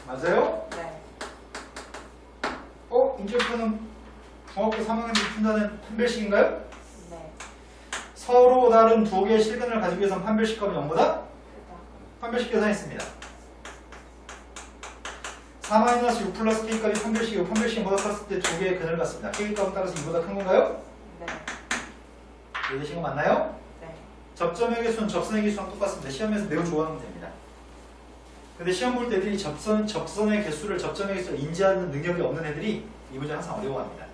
맞아요? 네. 인제부터는 중학교 3학년이 푼다는 판별식인가요? 네. 서로 다른 2개의 실근을 가지고 해서 판별식 값은 0보다 크다. 판별식 계산했습니다. 4-6 플러스 K 값이 판별식이고 판별식이 0보다 컸을 때 2개의 근을 갖습니다. K 값은 따라서 2보다 큰 건가요? 네. 이해되신 거 맞나요? 네. 접점의 개수는 접선의 개수랑 똑같습니다. 시험에서 매우 좋아하는 문제입니다. 근데 시험 볼 때 애들이 접선의 개수를 접점의 개수를 인지하는 능력이 없는 애들이 이 문제 항상 어려워합니다.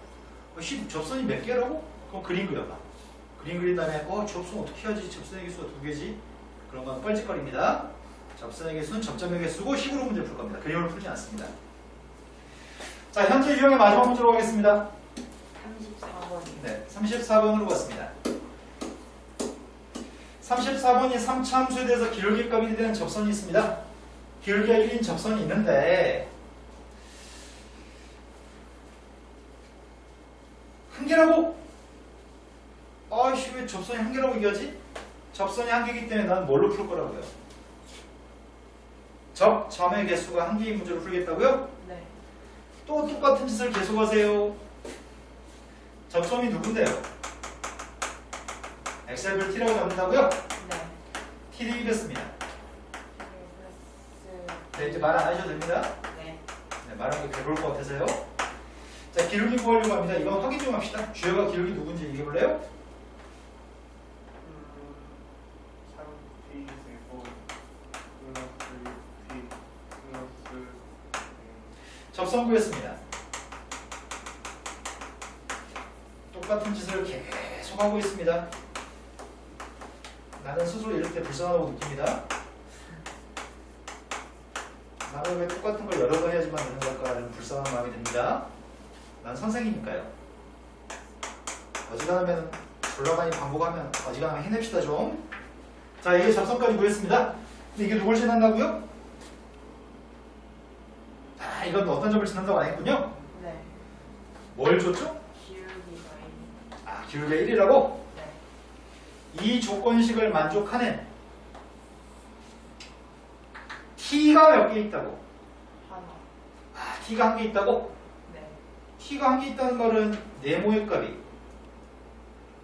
접선이 몇 개라고? 그럼 그림 그려봐. 그림 그린 다음에 접선 어떻게 해야지? 접선의 개수가 2개지? 그런 건 뻘짓거리입니다. 접선의 개수는 접점의 개수고 식으로 문제 풀 겁니다. 그림을 풀지 않습니다. 자, 현재 유형의 마지막 문제로 가겠습니다. 34번이요. 네, 34번으로 갔습니다. 34번이 3차함수에 대해서 기울기 값이 되는 접선이 있습니다. 기울기가 1인 접선이 있는데 한 개라고? 아이씨 왜 접선이 한 개라고 얘기하지? 접선이 한 개이기 때문에 나는 뭘로 풀 거라고요? 접점의 개수가 한 개인 문제로 풀겠다고요? 네. 또 똑같은 짓을 계속하세요. 접점이 누군데요? 엑셀별 t라고 잡는다고요? 네. t 대입했습니다. 플러스. 네, 이제 말 안 하셔도 됩니다. 네. 네, 말하는 게 괴로울 것 같아서요. 자, 기울기 구하려고 합니다. 이건 확인 좀 합시다. 주어가 기울기 누군지 얘기해볼래요? 3t 제곱 플러스 6t 플러스 접선 구했습니다. 똑같은 짓을 계속 하고 있습니다. 나는 스스로 이럴 때 불쌍하다고 느낍니다. 나는 왜 똑같은 걸 여러 번 해야지만 되는 걸까라는 불쌍한 마음이 듭니다. 난 선생이니까요. 어지간하면 곤란하니 반복하면 어지간하면 해냅시다 좀. 자, 이게 접선까지 구했습니다. 근데 이게 누굴 지난다고요? 아, 이건 어떤 점을 지난다고 안 했군요. 네. 뭘 줬죠? 기울기가 1. 아, 기울기가 1이라고? 네. 이 조건식을 만족하는 t가 몇 개 있다고? 하나. 아, t가 한 개 있다고? 네. t가 한 개 있다는 말은 네모의 값이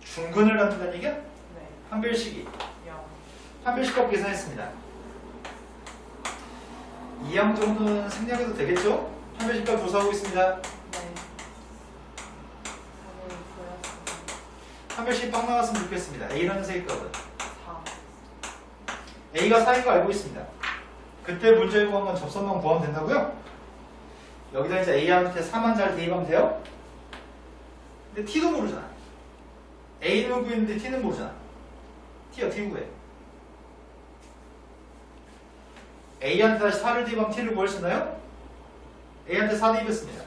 중근을 갖는다는 얘기야? 네. 판별식이 0. 판별식 값 계산했습니다. 2항 정도는 생략해도 되겠죠? 판별식 값 조사하고 있습니다. 네. 4를 보였습니다. 판별식 빵 나왔으면 좋겠습니다. A라는 세의 값은 4. A가 4인 거 알고 있습니다. 그때 문제에 구한 건 접선만 구하면 된다고요? 여기다 이제 A한테 4만 잘 대입하면 돼요? 근데 T도 모르잖아. A는 구했는데 T는 모르잖아. T 어떻게 구해? A한테 다시 4를 대입하면 T를 구할 수 있나요? A한테 4 대입했습니다.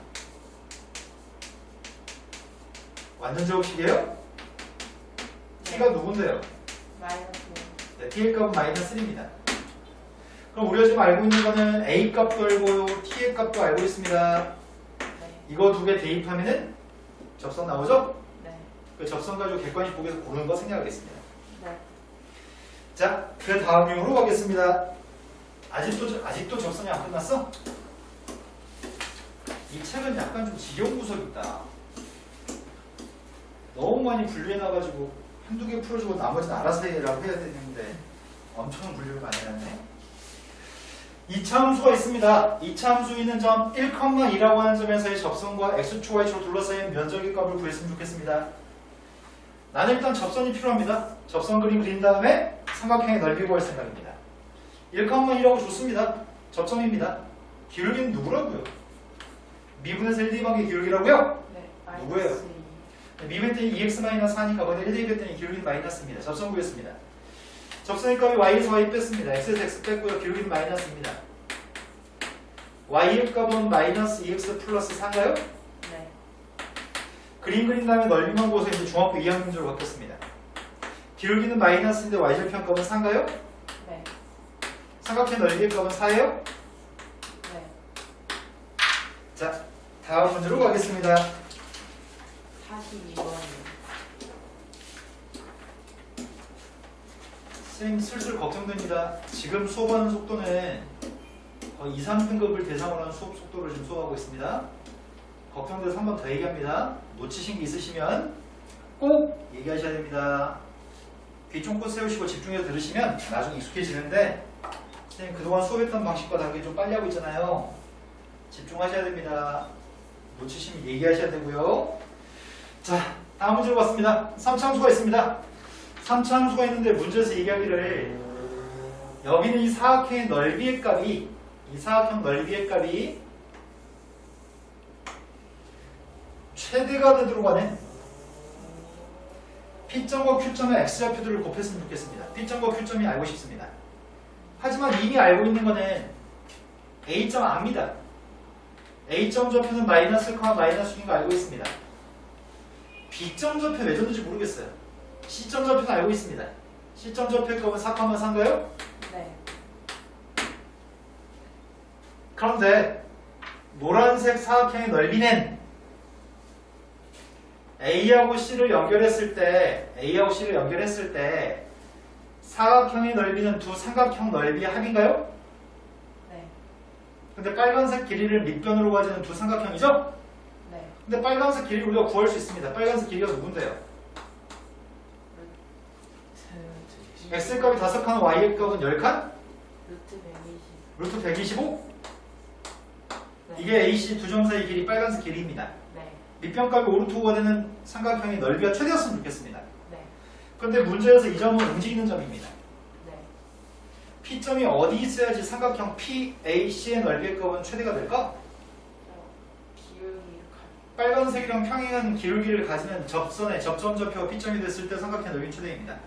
완전 제곱식이에요? T가 누군데요? 마이너스 1. 네, T의 값은 마이너스 1입니다. 그럼 우리가 지금 알고 있는 거는 A 값도 알고 T의 값도 알고 있습니다. 네. 이거 두 개 대입하면은 접선 나오죠? 네. 그 접선 가지고 객관식 보기에서 고르는 거 생략하겠습니다. 네. 자, 그 다음 유로 가겠습니다. 아직도 접선이 안 끝났어? 이 책은 약간 좀 지겨운 구석이 있다. 너무 많이 분류해놔가지고 한두 개 풀어주고 나머지는 알아서 해라고 해야 되는데 엄청 분류를 많이 해놨네. 2차 함수가 있습니다. 2차 함수 있는 점 1,2라고 하는 점에서의 접선과 x축, y축을 둘러싸인 면적의 값을 구했으면 좋겠습니다. 나는 일단 접선이 필요합니다. 접선 그림 그린 다음에 삼각형의 넓이 구할 생각입니다. 1,2라고 좋습니다. 접점입니다. 기울기는 누구라고요? 미분에서 1 대입한 게 기울기라고요? 네. 누구예요? 마이너스 2. 미분했더니 2x-4니까 거기다 1 대입했더니 기울기는 마이너스입니다. 접선 구했습니다. 접선의 값이 y에서 y 뺐습니다. x에서 x 뺐고요. 기울기는 마이너스입니다. y의 값은 마이너스 2x 플러스 4인가요? 네. 그림 그린 다음에 넓이만 구해서 이제 중학교 2학년 문제로 바뀌었습니다. 기울기는 마이너스인데 y절편 값은 4인가요? 네. 삼각형 넓이의 값은 4예요? 네. 자, 다음 문제로 가겠습니다. 42번이요. 선생님 슬슬 걱정됩니다. 지금 수업하는 속도는 거의 2, 3등급을 대상으로 하는 수업 속도를 지금 수업하고 있습니다. 걱정돼서 한 번 더 얘기합니다. 놓치신 게 있으시면 꼭 얘기하셔야 됩니다. 귀 쫑긋 세우시고 집중해서 들으시면 나중에 익숙해지는데 선생님 그동안 수업했던 방식과 다르게 좀 빨리 하고 있잖아요. 집중하셔야 됩니다. 놓치시면 얘기하셔야 되고요. 자, 다음 문제로 봤습니다. 3차 함수가 있습니다. 3차 함수가 있는데 문제에서 얘기하기를 여기는 이 사각형의 넓이의 값이 최대가 되도록 하는 P점과 Q점의 X좌표들을 곱했으면 좋겠습니다. P점과 Q점이 알고 싶습니다. 하지만 이미 알고 있는 거는 A점 압니다. A점 좌표는 마이너스 1, 마이너스 6인 거 알고 있습니다. B점 좌표 왜 줬는지 모르겠어요. C점 좌표는 알고 있습니다. C점 좌표의 값은 4, 4인가요? 네. 그런데 노란색 사각형의 넓이는 A하고 C를 연결했을 때 사각형의 넓이는 두 삼각형 넓이의 합인가요? 네. 근데 빨간색 길이를 밑변으로 가지는 두 삼각형이죠? 네. 근데 빨간색 길이를 우리가 구할 수 있습니다. 빨간색 길이가 누군데요? X의 값이 5칸, Y의 값은 10칸? 루트 120. 루트 125? 네. 이게 AC 두 점 사이 길이 빨간색 길이입니다. 네. 밑변값이 5루트 5가 되는 삼각형의 넓이가 최대였으면 좋겠습니다. 네. 그런데 문제에서 이 점은 움직이는 점입니다. 네. P점이 어디 있어야지 삼각형 PAC의 넓이의 값은 최대가 될까? 기울기 빨간색이랑 평행한 기울기를 가지는 접선의 접점좌표가 P점이 됐을 때 삼각형 넓이 최대입니다. 네.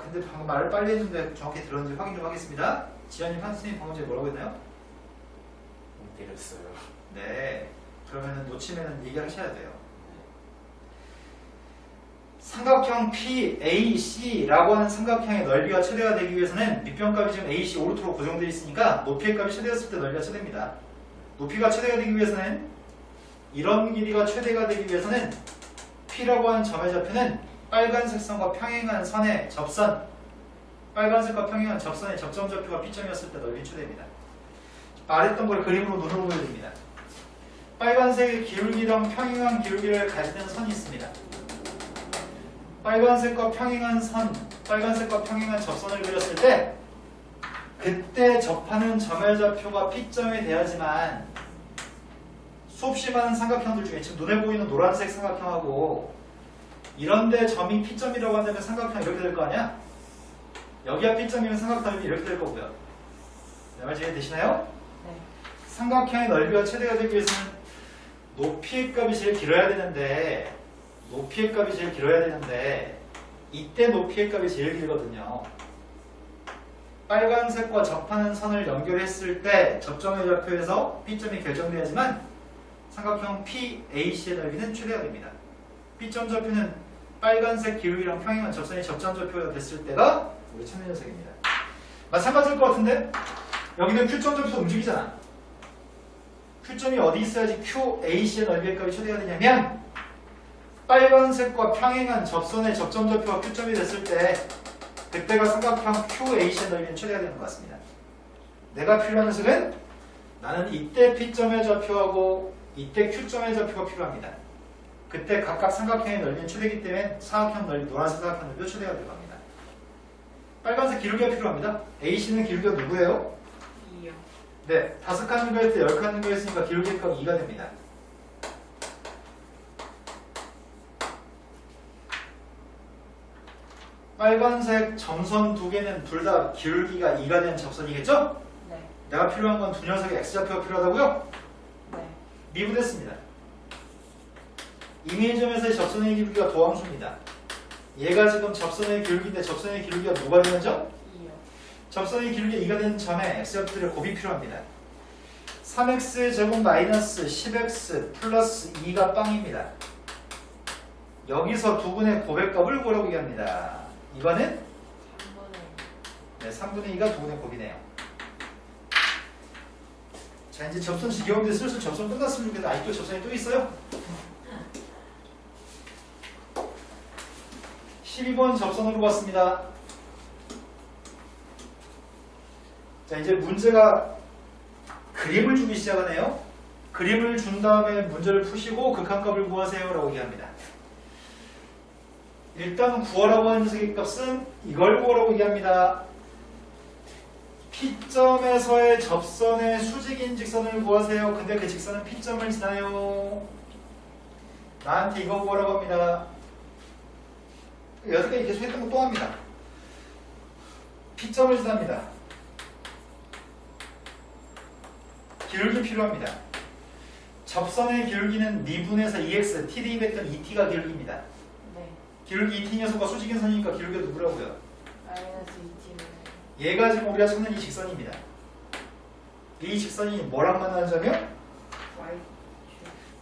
근데 방금 말을 빨리 했는데 정확히 들었는지 확인 좀 하겠습니다. 지현님, 선생님 방금 전에 뭐라고 했나요? 때렸어요. 네. 그러면 놓치면 얘기를 하셔야 돼요. 삼각형 PAC라고 하는 삼각형의 넓이가 최대가 되기 위해서는 밑변값이 지금 AC 오르트로 고정되어 있으니까 높이의 값이 최대였을 때 넓이가 최대입니다. 높이가 최대가 되기 위해서는 이런 길이가 최대가 되기 위해서는 P라고 하는 점의 좌표는 빨간색 선과 평행한 선의 접선, 빨간색과 평행한 접선의 접점 좌표가 P점이었을 때 넓이 최대입니다. 말했던 걸 그림으로 눈으로 보여드립니다. 빨간색의 기울기랑 평행한 기울기를 가지는 선이 있습니다. 빨간색과 평행한 선, 빨간색과 평행한 접선을 그렸을 때 그때 접하는 점의 좌표가 P점이 돼야지만 수없이 많은 삼각형들 중에 지금 눈에 보이는 노란색 삼각형하고 이런데 점이 P점이라고 한다면 삼각형이 이렇게 될 거 아니야? 여기가 P점이면 삼각형이 이렇게 될 거고요. 내 말 이해되시나요? 네. 삼각형의 넓이가 최대가 되기 위해서는 높이의 값이 제일 길어야 되는데 이때 높이의 값이 제일 길거든요. 빨간색과 접하는 선을 연결했을 때 접점의 좌표에서 P점이 결정돼야지만 삼각형 PAC의 넓이는 최대가 됩니다. P점 좌표는 빨간색 기울기랑 평행한 접선이 접점 좌표가 됐을 때가 우리 찾는 녀석입니다. 마찬가지일 것 같은데 여기는 Q점 좌표에서 움직이잖아. Q점이 어디 있어야지 QAC의 넓이의 값이 최대가 되냐면 빨간색과 평행한 접선의 접점 좌표가 Q점이 됐을 때 그때가 삼각형 QAC의 넓이는 최대가 되는 것 같습니다. 내가 필요한 녀석은 나는 이때 P점의 좌표하고 이때 Q점의 좌표가 필요합니다. 그때 각각 삼각형의 넓이는 최대이기 때문에 사각형 넓이, 노란색 사각형 넓이가 최대가 될 겁니다. 빨간색 기울기가 필요합니다. AC는 기울기가 누구예요? 2요. 네, 5칸 증가할 때 10칸 증가했으니까 기울기 값 2가 됩니다. 빨간색 점선 두 개는 둘 다 기울기가 2가 되는 접선이겠죠? 네. 내가 필요한 건 두 녀석의 X좌표가 필요하다고요? 네. 미분했습니다. 이미점에서의 접선의 기울기가 도함수입니다. 얘가 지금 접선의 기울기인데 접선의 기울기가 뭐가 되는 점? 2요. 접선의 기울기가 2가 되는 점에 X좌표들의 곱이 필요합니다. 3x 제곱 마이너스 10x 플러스 2가 빵입니다. 여기서 두 분의 곱의 값을 구하라고 얘기합니다. 이거는 3분의 네, 3분의 2가 두 분의 곱이네요. 자, 이제 접선 지겨운데 슬슬 접선 끝났으면 좋겠는데 아직도 접선이 또 있어요? 12번 접선으로 봤습니다. 자, 이제 문제가 그림을 주기 시작하네요. 그림을 준 다음에 문제를 푸시고 극한값을 구하세요 라고 얘기합니다. 일단 구하라고 하는 녀석의 값은 이걸 구하라고 얘기합니다. P점에서의 접선의 수직인 직선을 구하세요. 근데 그 직선은 P점을 지나요. 나한테 이거 구하라고 합니다. 여태까지 계속 했던 거 또 합니다. P점을 지납니다. 기울기 필요합니다. 접선의 기울기는 미분에서 2x, t 대입했던 2t가 기울기입니다. 네. 기울기 2t 녀석과 수직인 선이니까 기울기가 누구라고요? 마이너스 2t는 얘가 지금 우리가 찾는 이 직선입니다. 이 직선이 뭐랑 만나는 점이요? y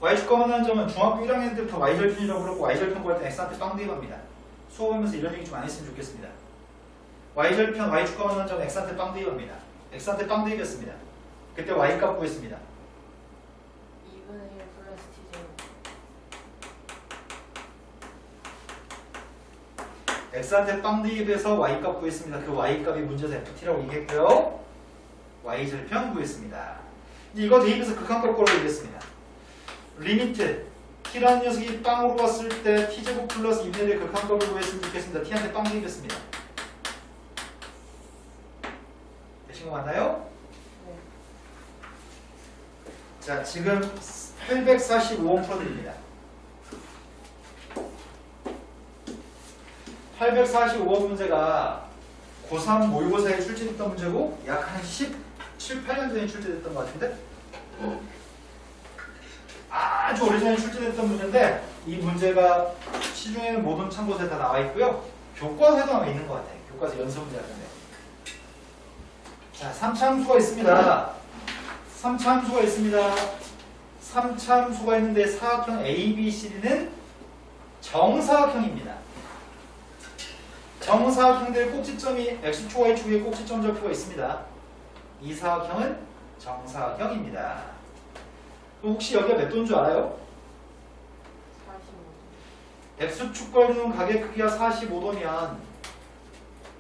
y축과 만나는 점은 중학교 1학년 때부터 y절편이라고 그러고 y절편 구할 때 x한테 빵 대입합니다. 수업하면서 이런 얘기 좀 안 했으면 좋겠습니다. y절편 y축과 만나는 점은 x한테 빵 대입합니다. x한테 빵 대입했습니다. 그때 y값 구했습니다. 2분의 1 플러스 t 제곱. x한테 빵 대입해서 y값 구했습니다. 그 y값이 문제에서 ft라고 얘기했고요. y절편 구했습니다. 이제 이거 대입해서 극한값 구하라고 얘기했습니다. 리미트 t라는 녀석이 빵으로 왔을 때 t제곱 플러스 2분의 1의 극한값을 구했으면 좋겠습니다. t한테 빵 대입했습니다. 되신 거 맞나요? 네. 자, 지금 845원 풀어드립니다. 845원 문제가 고3 모의고사에 출제됐던 문제고 약 한 17, 8년 전에 출제됐던 것 같은데 아주 오래전에 출제됐던 문제인데 이 문제가 시중에는 모든 참고서에 다 나와 있고요. 교과서에도 나와 있는 것 같아요. 교과서 연습 문제 같은데. 자, 3차함수가 있습니다. 3차함수가 있습니다. 3차함수가 있는데 사각형 ABCD는 정사각형입니다. 정사각형들의 꼭지점이 X축, Y축에 꼭지점 좌표가 있습니다. 이 사각형은 정사각형입니다. 그럼 혹시 여기가 몇 도인 줄 알아요? 45도. X축과 이루는 각의 크기가 45도면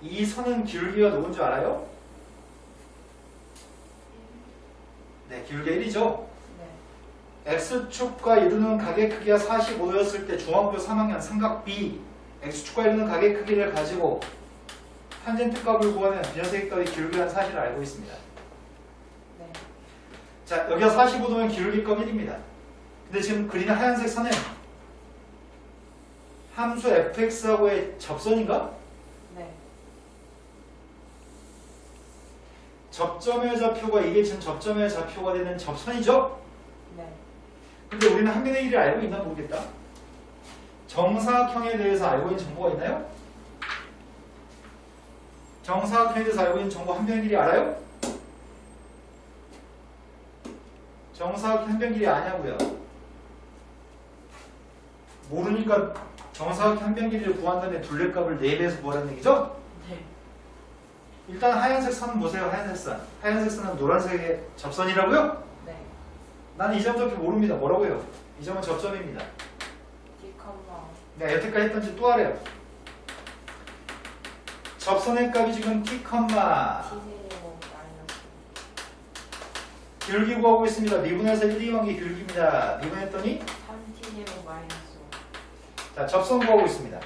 이 선은 기울기가 누군 줄 알아요? 네, 기울기가 1이죠. 네. X축과 이루는 각의 크기가 45도였을 때 중학교 3학년 삼각 B X축과 이루는 각의 크기를 가지고 탄젠트 값을 구하면 비녀세기 값의 기울기라는 사실을 알고 있습니다. 네. 자, 여기가 45도면 기울기 값 1입니다. 근데 지금 그리는 하얀색 선은 함수 fx하고의 접선인가? 네. 접점의 좌표가 이게 지금 접점의 좌표가 되는 접선이죠? 네. 근데 우리는 한변의 길이를 알고 있나 모르겠다. 정사각형에 대해서 알고 있는 정보가 있나요? 정사각형에 대해서 알고 있는 정보 한변의 길이 알아요? 정사각형 한변 길이 아냐고요? 모르니까 정사각형 한변 길이를 구한 다음에 둘레값을 4배에서 구하라는 얘기죠? 네. 일단 하얀색 선 보세요. 하얀색 선. 하얀색 선은 노란색의 접선이라고요? 네. 나는 이 점 좌표 모릅니다. 뭐라고요? 이 점은 접점입니다. D 컴마. 내가 여태까지 했던 짓 또 하래요. 접선의 값이 지금 t, T 제곱 마이너스. 기울기 구하고 있습니다. 미분해서 1, 2관계 기울기입니다. 미분했더니 3T 제곱 마이너스. 자, 접선 구하고 있습니다.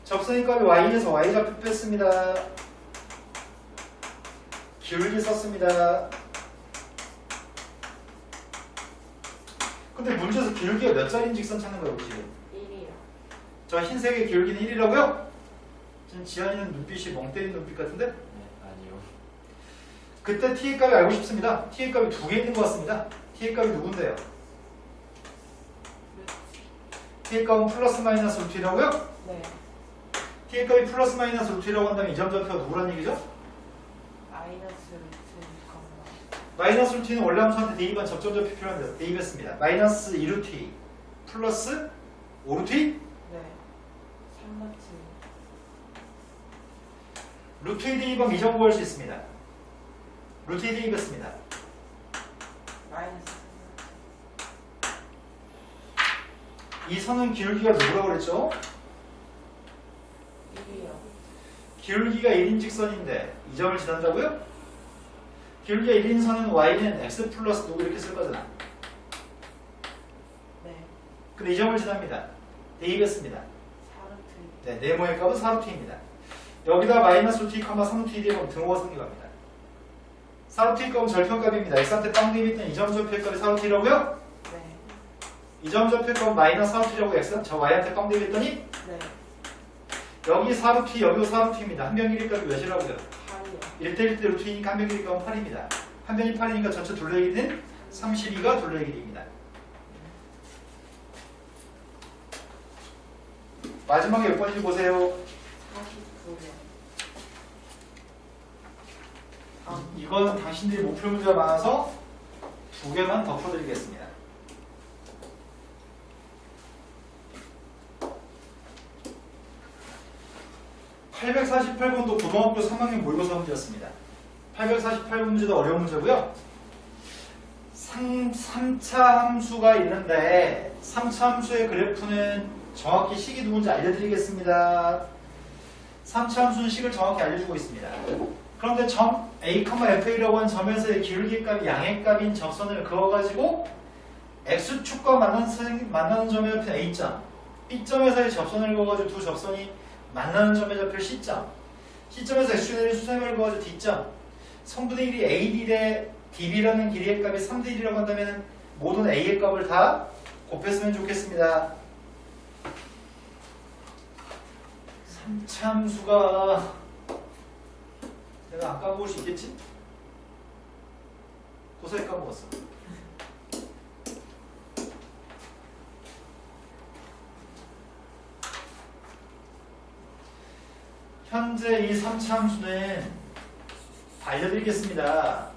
접선의 값이 y에서 y 좌표 뺐습니다. 기울기 썼습니다. 근데 문제에서 기울기가 몇 자리인 직선 찾는 거예요, 지금? 1이요. 저 흰색의 기울기는 1이라고요? 지금 지한이는 눈빛이 멍 때린 눈빛 같은데? 네, 아니요. 그때 t의 값이 알고 싶습니다. t의 값이 2개 있는 것 같습니다. t의 값이 누군데요? t의 값은 플러스 마이너스 루트이라고요? 네. t의 값이 플러스 마이너스 루트이라고 한다면 이 점 좌표가 누구란 얘기죠? 마이너스 루트 컴마. 마이너스 루트는 원래 함수한테 대입한 접점 좌표 필요한데 대입했습니다. 마이너스 2루트 플러스 5루트 네. 3루트. 루트에 대입하면 이 점 구할 수 있습니다. 루트에 대입했습니다. 마이너스 이 선은 기울기가 누구라고 그랬죠? 1이요. 기울기가 1인 직선인데 이 점을 지난다고요? 기울기가 1인 선은 y는 x 플러스 누구 이렇게 쓸 거잖아. 네. 근데 이 점을 지납니다. 대입했습니다. 4루트. 네, 네모의 값은 4루트입니다. 여기다 마이너스 루트 3루트 대입하면 등호가 생겨갑니다. 4루트 값은 절편값입니다. x한테 빵 대입했더니 이 점 절편 값이 4루트라고요? 네. 이 점 절편 값은 마이너스 4루트라고 x 저 y한테 빵 대입했더니 네. 여기 4루트 여기 4루트입니다. 한 변 길이 값이 몇이라고요? 8이요. 1대1 대 루트이니까 한 변 길이 값은 8입니다. 한 변이 8이니까 전체 둘레의 길이는 32가 둘레의 길이입니다. 마지막에 몇 번인지 보세요. 49요. 이건 당신들이 못 풀 문제가 많아서 2개만 더 풀어드리겠습니다. (848번도) 고등학교 3학년 모의고사 문제였습니다. 848번 문제도 어려운 문제고요. 3차 함수가 있는데 3차 함수의 그래프는 정확히 식이 누군지 알려드리겠습니다. 3차 함수는 식을 정확히 알려주고 있습니다. 그런데 점 A, F라고 하는 점에서의 기울기 값이 양의 값인 접선을 그어가지고 X축과 만나는 점의 좌표 A점, B점에서의 접선을 그어가지고 두 접선이 만나는 점의 좌표 C점, C점에서 X축의 수셈을 그어가지고 D점, 성분의 길이 AD 대 DB라는 길이의 값이 3대 1이라고 한다면 모든 A의 값을 다 곱했으면 좋겠습니다. 3차 함수가 내가 안 까먹을 수 있겠지? 도서에 까먹었어. 현재 이 3차 함수는 다 알려드리겠습니다.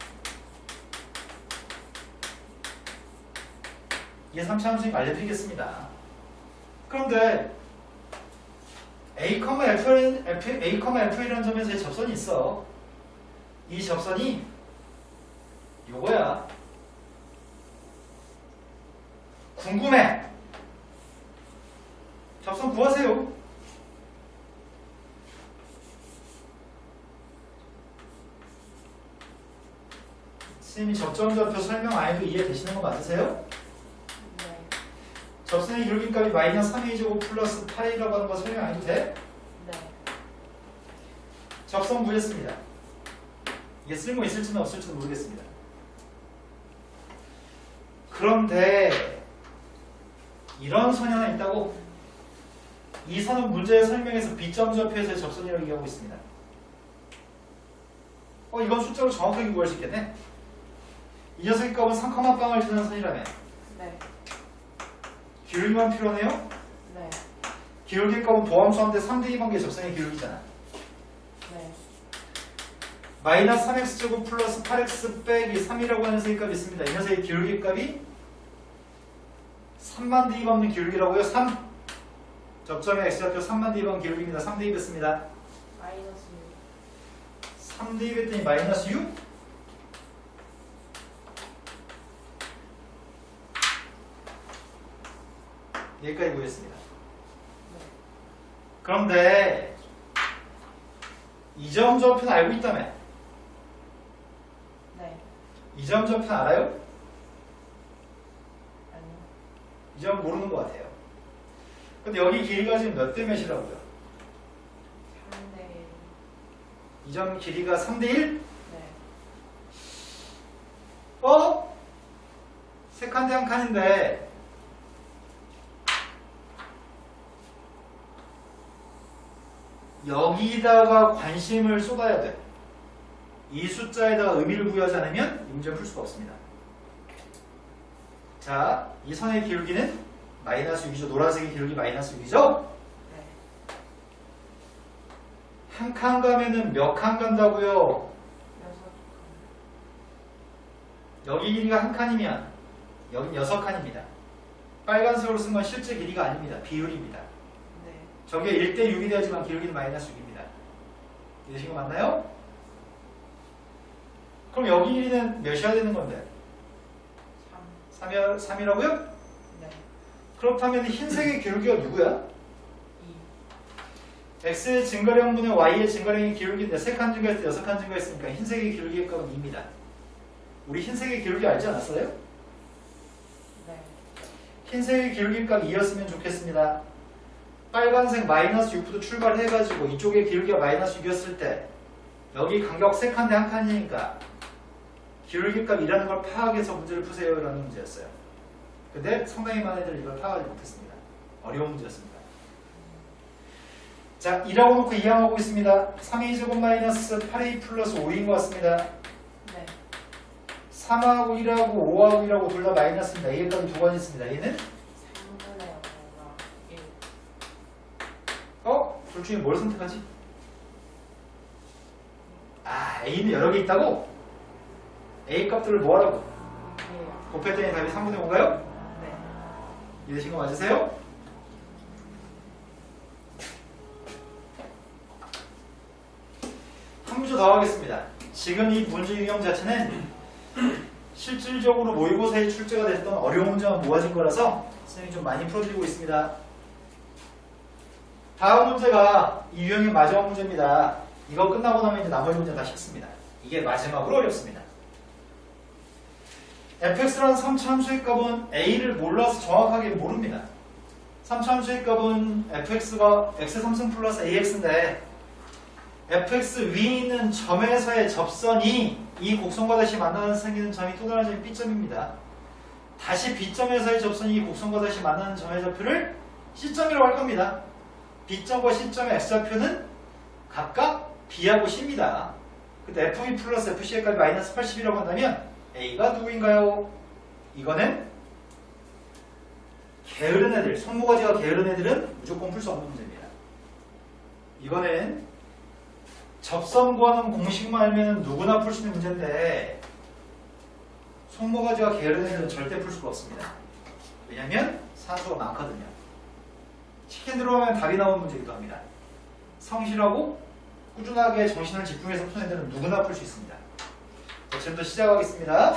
이게 3차 함수니까 알려드리겠습니다. 그런데 A,F이라는 점에서의 접선이 있어. 이 접선이 요거야. 궁금해. 접선 구하세요. 선생님이 접점좌표 설명 안 해도 이해되시는 거 맞으세요? 네. 접선의 기울기값이 마이너스 3a제곱 플러스 8a라고 하는 거 설명 안 해도 돼? 네. 접선 구했습니다. 이게 쓸모 있을지는 없을지는 모르겠습니다. 그런데 이런 선이 하나 있다고. 이 선은 문제의 설명에서 B점좌표에서의 접선이라고 얘기하고 있습니다. 이건 숫자로 정확하게 구할 수 있겠네. 이 녀석의 값은 3,빵을 주는 선이라며. 네. 기울기만 필요하네요. 네. 기울기 값은 도함수한테 3대 2반개의 접선의 기울기잖아. 네. 마이너스 3x제곱 플러스 8x 빼기 3이라고 하는 녀석의 값이 있습니다. 이 녀석의 기울기 값이 3만 대 2 없는 기울기라고요. 3. 접점의 x좌표 3만 대 2번 기울기입니다. 3대 2 뺐습니다. 마이너스 3대 2 뺐더니 마이너스 6? 여기까지 구했습니다. 그런데 이 점 좌표는 알고 있다며. 네. 이 점 좌표는 알아요? 아니요. 이 점 모르는 것 같아요. 근데 여기 길이가 지금 몇 대 몇이라고요? 3대 이 점 길이가 3대 1? 네. 세 칸 대 한 칸인데 여기다가 관심을 쏟아야 돼. 이 숫자에다가 의미를 부여하지 않으면 이 문제를 풀 수가 없습니다. 자, 이 선의 기울기는 마이너스 6이죠. 노란색의 기울기 마이너스 6이죠? 네. 한 칸 가면은 몇 칸 간다고요? 6칸. 여기 길이가 한 칸이면 여긴 6칸입니다. 빨간색으로 쓴 건 실제 길이가 아닙니다. 비율입니다. 네. 저게 1대 6이 되지만 기울기는 마이너스 6입니다. 이해되신 거 맞나요? 그럼 여기 길이는 몇이어야 되는 건데? 3. 3이라고요? 네. 그렇다면 흰색의 기울기가 누구야? 2. x의 증가량분의 y의 증가량의 기울기인데 3칸 증가했을 때 6칸 증가했으니까 흰색의 기울기의 값은 2입니다. 우리 흰색의 기울기 알지 않았어요? 네. 흰색의 기울기 값 2였으면 좋겠습니다. 빨간색 마이너스 6부터 출발해가지고 이쪽에 기울기가 마이너스 6이었을 때 여기 간격 3칸 대 1칸이니까 기울기 값 2라는 걸 파악해서 문제를 푸세요 라는 문제였어요. 근데 상당히 많은 애들이 이걸 파악하지 못했습니다. 어려운 문제였습니다. 자, 2라고 놓고 이항하고 있습니다. 3a제곱 마이너스 8a 플러스 5인 것 같습니다. 네. 3하고 1하고 5하고 1하고 둘 다 마이너스입니다. a의 값이 두 가지 있습니다. a는 3분의 5가 1. 둘 중에 뭘 선택하지? a는 여러 개 있다고? a 값들을 뭐하라고? 2예요. 곱했더니 답이 3분의 5인가요? 네. 이해되신 거 맞으세요? 한 문제 더 하겠습니다. 지금 이 문제 유형 자체는 실질적으로 모의고사에 출제가 됐던 어려운 문제만 모아진 거라서 선생님이 좀 많이 풀어드리고 있습니다. 다음 문제가 이 유형의 마지막 문제입니다. 이거 끝나고 나면 이제 나머지 문제 다 쉽습니다. 이게 마지막으로 어렵습니다. fx라는 3차함수의 값은 a를 몰라서 정확하게 모릅니다. 3차함수의 값은 fx가 x 3승 플러스 ax인데 fx 위에 있는 점에서의 접선이 이 곡선과 다시 만나는 생기는 점이 또 다른 점이 b점입니다. 다시 b점에서의 접선이 이 곡선과 다시 만나는 점의 좌표를 c점이라고 할 겁니다. b점과 c점의 x좌표는 각각 b하고 c입니다. 근데 fv 플러스 fc의 값이 마이너스 80이라고 한다면 a가 누구인가요? 이거는 게으른 애들, 손모가지가 게으른 애들은 무조건 풀 수 없는 문제입니다. 이거는 접선 구하는 공식만 알면 누구나 풀 수 있는 문제인데 손모가지가 게으른 애들은 절대 풀 수가 없습니다. 왜냐면 산수가 많거든요. 치킨 들어가면 답이 나오는 문제이기도 합니다. 성실하고 꾸준하게 정신을 집중해서 푸는 애들은 누구나 풀 수 있습니다. 자, 지금부터 시작하겠습니다.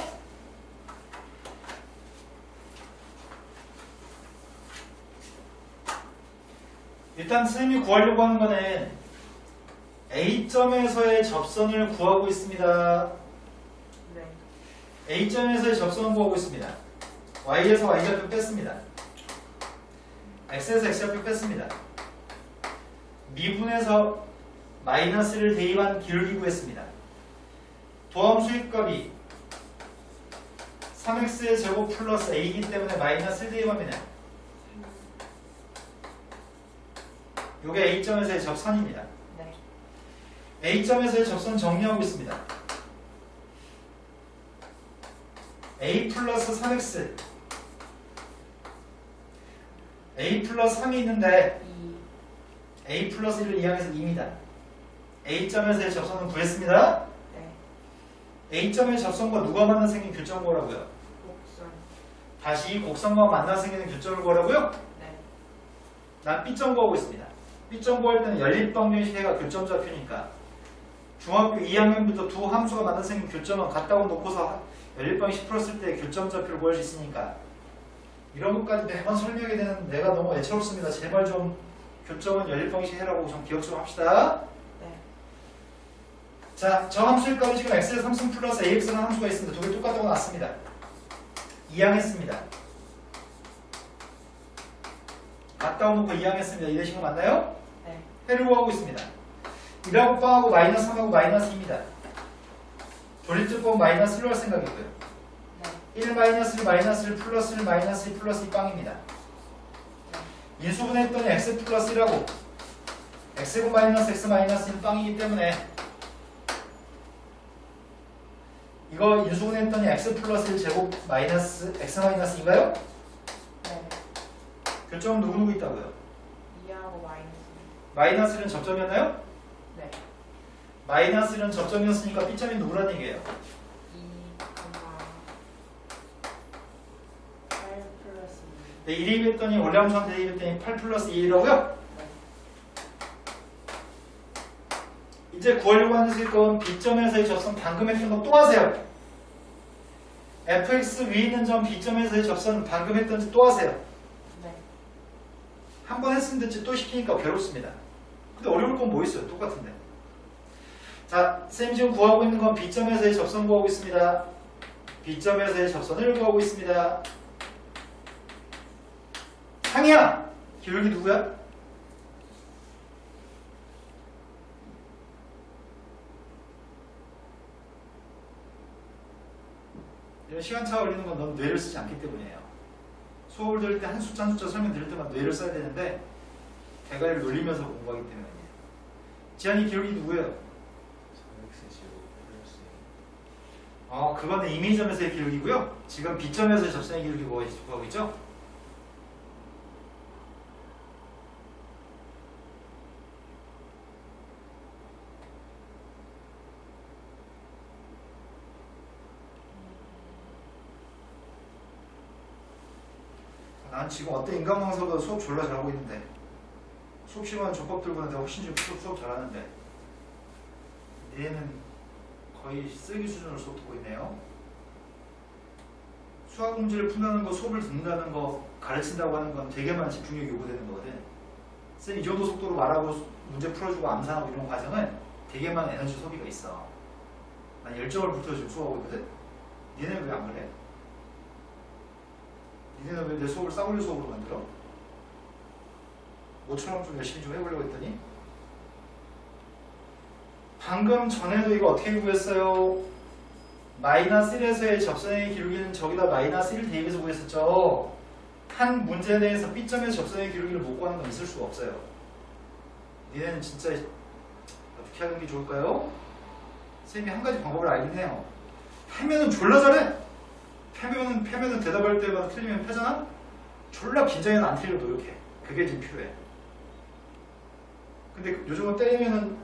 일단 선생님이 구하려고 하는 거는 A점에서의 접선을 구하고 있습니다. 네. A점에서의 접선을 구하고 있습니다. Y에서 Y좌표 뺐습니다. X에서 X좌표 뺐습니다. 미분에서 마이너스를 대입한 기울기 구했습니다. 도함 수입값이 3x의 제곱 플러스 a이기 때문에 마이너스를 대입합니다. 이게 A점에서의 접선입니다. 네. A점에서의 접선 정리하고 있습니다. A 플러스 3x A 플러스 3이 있는데 2. A 플러스 1을 이항해서 2입니다. A점에서의 접선은 구했습니다. 네. A점의 접선과 누가 만나 생긴 교점을 구하라고요? 곡선. 다시 이 곡선과 만나 생기는 교점을 구하라고요? 네. 난 B점 구하고 있습니다. B점 구할 때는 연립방정식해가 교점 좌표니까 중학교 2학년부터 두 함수가 만나 생긴 교점은 같다고 놓고서 연립방식 풀었을 때 교점 좌표를 구할 수 있으니까 이런 것까지 매번 설명이 되는 내가 너무 애처롭습니다. 제발 좀 교점은 연립방식 해라고 좀 기억 좀 합시다. 네. 자, 저 함수의 값이 지금 x의 3승 플러스 ax라는 함수가 있습니다. 두 개 똑같다고 놨습니다. 이항했습니다. 같다고 놓고 이항했습니다. 이 되신 거 맞나요? 네. 해를 구하고 있습니다. 1하고 빵하고 마이너스 3하고 마이너스 2입니다. 조립제법 마이너스 1로 할 생각이고요. 네. 1 마이너스 1 마이너스 1 플러스 1 마이너스 2 플러스 2 빵입니다. 인수분해했더니 x 플러스 1하고 x제곱 마이너스 x 마이너스 1 빵이기 때문에 이거 인수분해했더니 x 플러스 1 제곱 마이너스 x 마이너스 2인가요? 네. 교점은 누구누구 있다고요? 2하고 마이너스. 마이너스 1은 접점이었나요? 네. 마이너스 1은 접점이었으니까 B점이 누구라는 얘기예요? 2, 8 플러스 2. 네, 1 대입했더니 원래 함수한테 대입했더니 8 플러스 2라고요? 네. 이제 구하려고 하는 건 B점에서의 접선 방금 했던 거 또 하세요. fx 위에 있는 점 B점에서의 접선 방금 했던지 또 하세요. 네. 한 번 했으면 됐지 또 시키니까 괴롭습니다. 근데 어려울 건 뭐 있어요? 똑같은데. 자, 쌤 지금 구하고 있는 건 B점에서의 접선 구하고 있습니다. B점에서의 접선을 구하고 있습니다. 상이야! 기울기 누구야? 이런 시간차가 걸리는 건 넌 뇌를 쓰지 않기 때문이에요. 수업을 들을 때 한 숫자 한 숫자 설명 드릴 때만 뇌를 써야 되는데 대가리를 놀리면서 공부하기 때문이에요. 지한이 기울기 누구예요? 3x 제곱 플러스 그거는 이미점에서의 기울기고요. 지금 B점에서의 접선의 기울기 구하고 있죠? 난 지금 어떤 인간강사보다 수업 졸라 잘하고 있는데 수업 시간 조법 들고 있는데 훨씬 좀 수업 잘하는데 얘는 거의 쓰레기 수준으로 수업 듣고 있네요. 수학 문제를 푼다는 거, 수업을 듣는다는 거, 가르친다고 하는 건 되게 많은 집중력이 요구되는 거거든. 쌤 이 정도 속도로 말하고 문제 풀어주고 암산하고 이런 과정은 되게 많은 에너지 소비가 있어. 난 열정을 붙여 지금 수업하고 있거든. 니네 왜 안 그래? 니네는 왜 내 수업을 싸구려 수업으로 만들어? 모처럼 좀 열심히 좀 해보려고 했더니 방금 전에도 이거 어떻게 구했어요? 마이너스 1에서의 접선의 기울기는 저기다 마이너스 1 대입해서 구했었죠. 한 문제에 대해서 B점에서 접선의 기울기를 못 구하는 건 있을 수가 없어요. 니네는 진짜 어떻게 하는 게 좋을까요? 쌤이 한 가지 방법을 알긴 해요. 패면은 졸라 잘해. 패면은 대답할 때마다 틀리면 패잖아? 졸라 긴장해서 안 틀리려 노력해. 그게 지금 필요해. 근데 요즘은 때리면은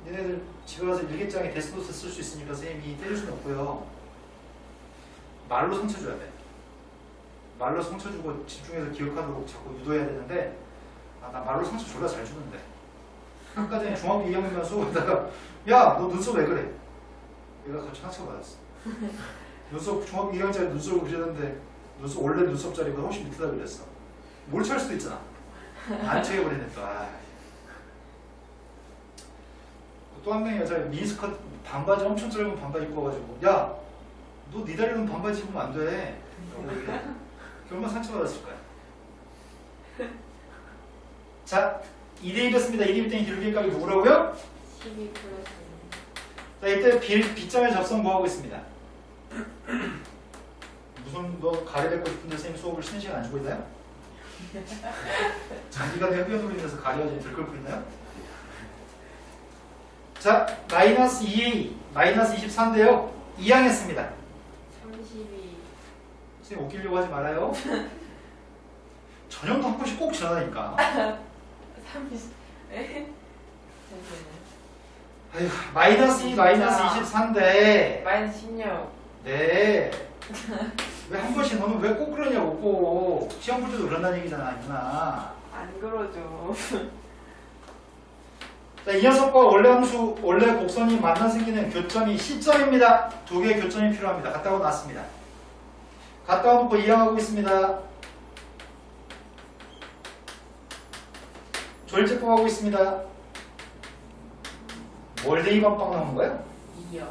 얘네들 집에 가서 일기장에 데스노트 쓸 수 있으니까 선생님이 때릴 수는 없고요. 말로 상처 줘야 돼. 말로 상처 주고 집중해서 기억하도록 자꾸 유도해야 되는데 나 말로 상처 졸라 잘 주는데 아까 전에 중학교 2학년 수업에다가 야, 너 눈썹 왜 그래? 얘가 갑자기 상처받았어. 눈썹 중학교 2학년짜리 눈썹을 그리는데 눈썹 원래 눈썹 자리보다 훨씬 밑에다 그렸어. 뭘 찰 수도 있잖아. 안 채워버리네 또. 또 한 명이 여자 미니스커트 반바지 엄청 짧은 반바지 입고 와가지고 야, 너 네 다리는 반바지 입으면 안 돼. 얼마나 상처받았을 거야. 자, 2대 1이었습니다. 2대 1 땡이 기울기 값이 누구라고요? 12 플러스 자, 이때 B점의 접선 구하고 있습니다. 무슨 너 가래 뱉고 싶은데 선생님 수업을 쉬는 시간 안 주고 있나요? 자기가 내 흡연 돌리면서 가려지니 들끓고 있나요? 자, 마이너스 2A, 마이너스 24인데요. 2항했습니다. 32 선생님 웃기려고 하지 말아요. 전형도 한 번씩 꼭 지나다니까. 30 에? 잠시만요. 아휴, 마이너스 2, 마이너스 24인데. 마이너스 16 네. 왜 한 번씩 너는 왜 꼭 그러냐고 꼭. 시험 볼 때도 그런다는 얘기잖아, 누나. 안 그러죠. 자, 이 녀석과 원래 함수, 원래 곡선이 만나 생기는 교점이 C점입니다. 두 개의 교점이 필요합니다. 갔다 오고 나왔습니다. 갔다 오고 이항하고 있습니다. 조일제법 하고 있습니다. 뭘 대입한방 나오는 거예요? 2요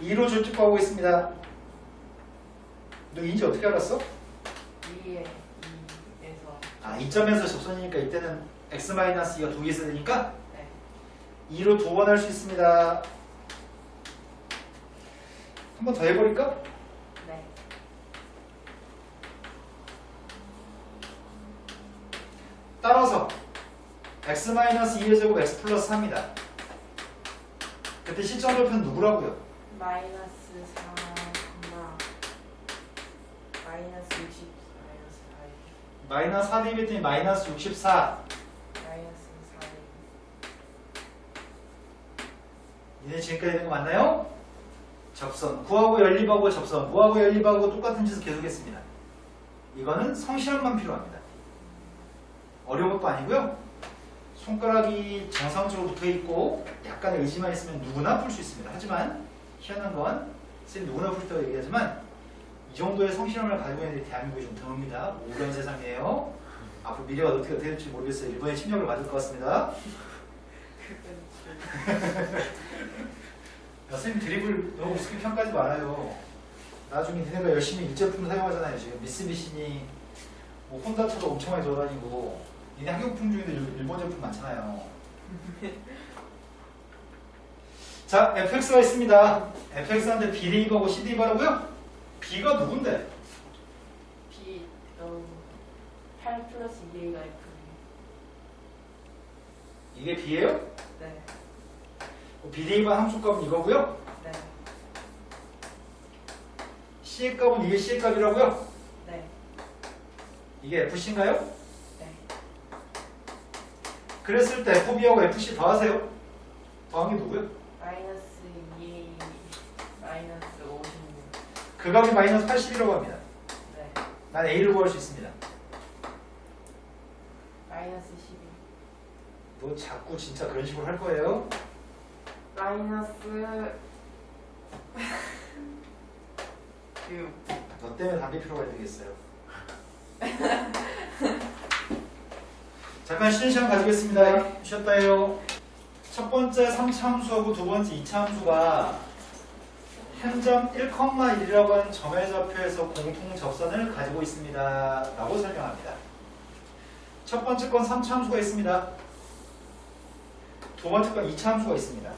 2로 조일제법 하고 있습니다. 너 인지 어떻게 알았어? 2에 2에서 아, 2점에서 접선이니까 이때는 x-2가 두 개 있어야 되니까 네 2로 두 번 할 수 있습니다. 한 번 더 해버릴까? 네 따라서 x-2의 제곱 x 플러스 3이다. 그때 시점 좌표는 누구라고요? 마이너스 4, 마이너스 60, 마이너스 4 대입했더니 마이너스 64. 마이너스 4, 니네 지금까지 되는 거 맞나요? 접선. 구하고 연립하고 접선. 구하고 연립하고 똑같은 짓을 계속했습니다. 이거는 성실함만 필요합니다. 어려운 것도 아니고요. 손가락이 정상적으로 붙어있고 약간의 의지만 있으면 누구나 풀 수 있습니다. 하지만 희한한 건 쌤 누구나 풀 수 있다고 얘기하지만 이 정도의 성실함을 가지고 있는 대한민국이 좀 드뭅니다. 우울한 세상이에요. 앞으로 미래가 어떻게 될지 모르겠어요. 일본의 침략을 받을 것 같습니다. 야, 쌤 드리블 너무 우습게 평가하지 말아요. 나중에 니네가 열심히 이 제품 사용하잖아요. 지금 미쓰비시니 뭐 혼다차도 엄청 많이 돌아다니고 니네 학용품 중에도 일본 제품 많잖아요. 자, fx가 있습니다. fx한테 b 대입하고 c 대입하라고요? b가 누군데? B 8 플러스 2A가 F 이게 b예요? 네 b 대입한 함수값은 이거고요. 네 c의 값은 이게 c의 값이라고요? 네 이게 fc인가요? 네 그랬을 때 fb하고 fc 더하세요. 더한 게 누구요? 마이너스 2A 마이너스 56 그 값이 마이너스 80이라고 합니다. 네 난 a를 구할 수 있습니다. 마이너스 12 너 자꾸 진짜 그런 식으로 할 거예요? 마이너스 6 너 때문에 담배 피러 가야 되겠어요. 잠깐 쉬는 시간 가지겠습니다. 쉬었다 해요. 첫 번째 3차 함수하고 두 번째 2차 함수가 한 점 1,1이라고 하는 점의 좌표에서 공통 접선을 가지고 있습니다. 라고 설명합니다. 첫 번째 건 3차 함수가 있습니다. 두 번째 건 2차 함수가 있습니다.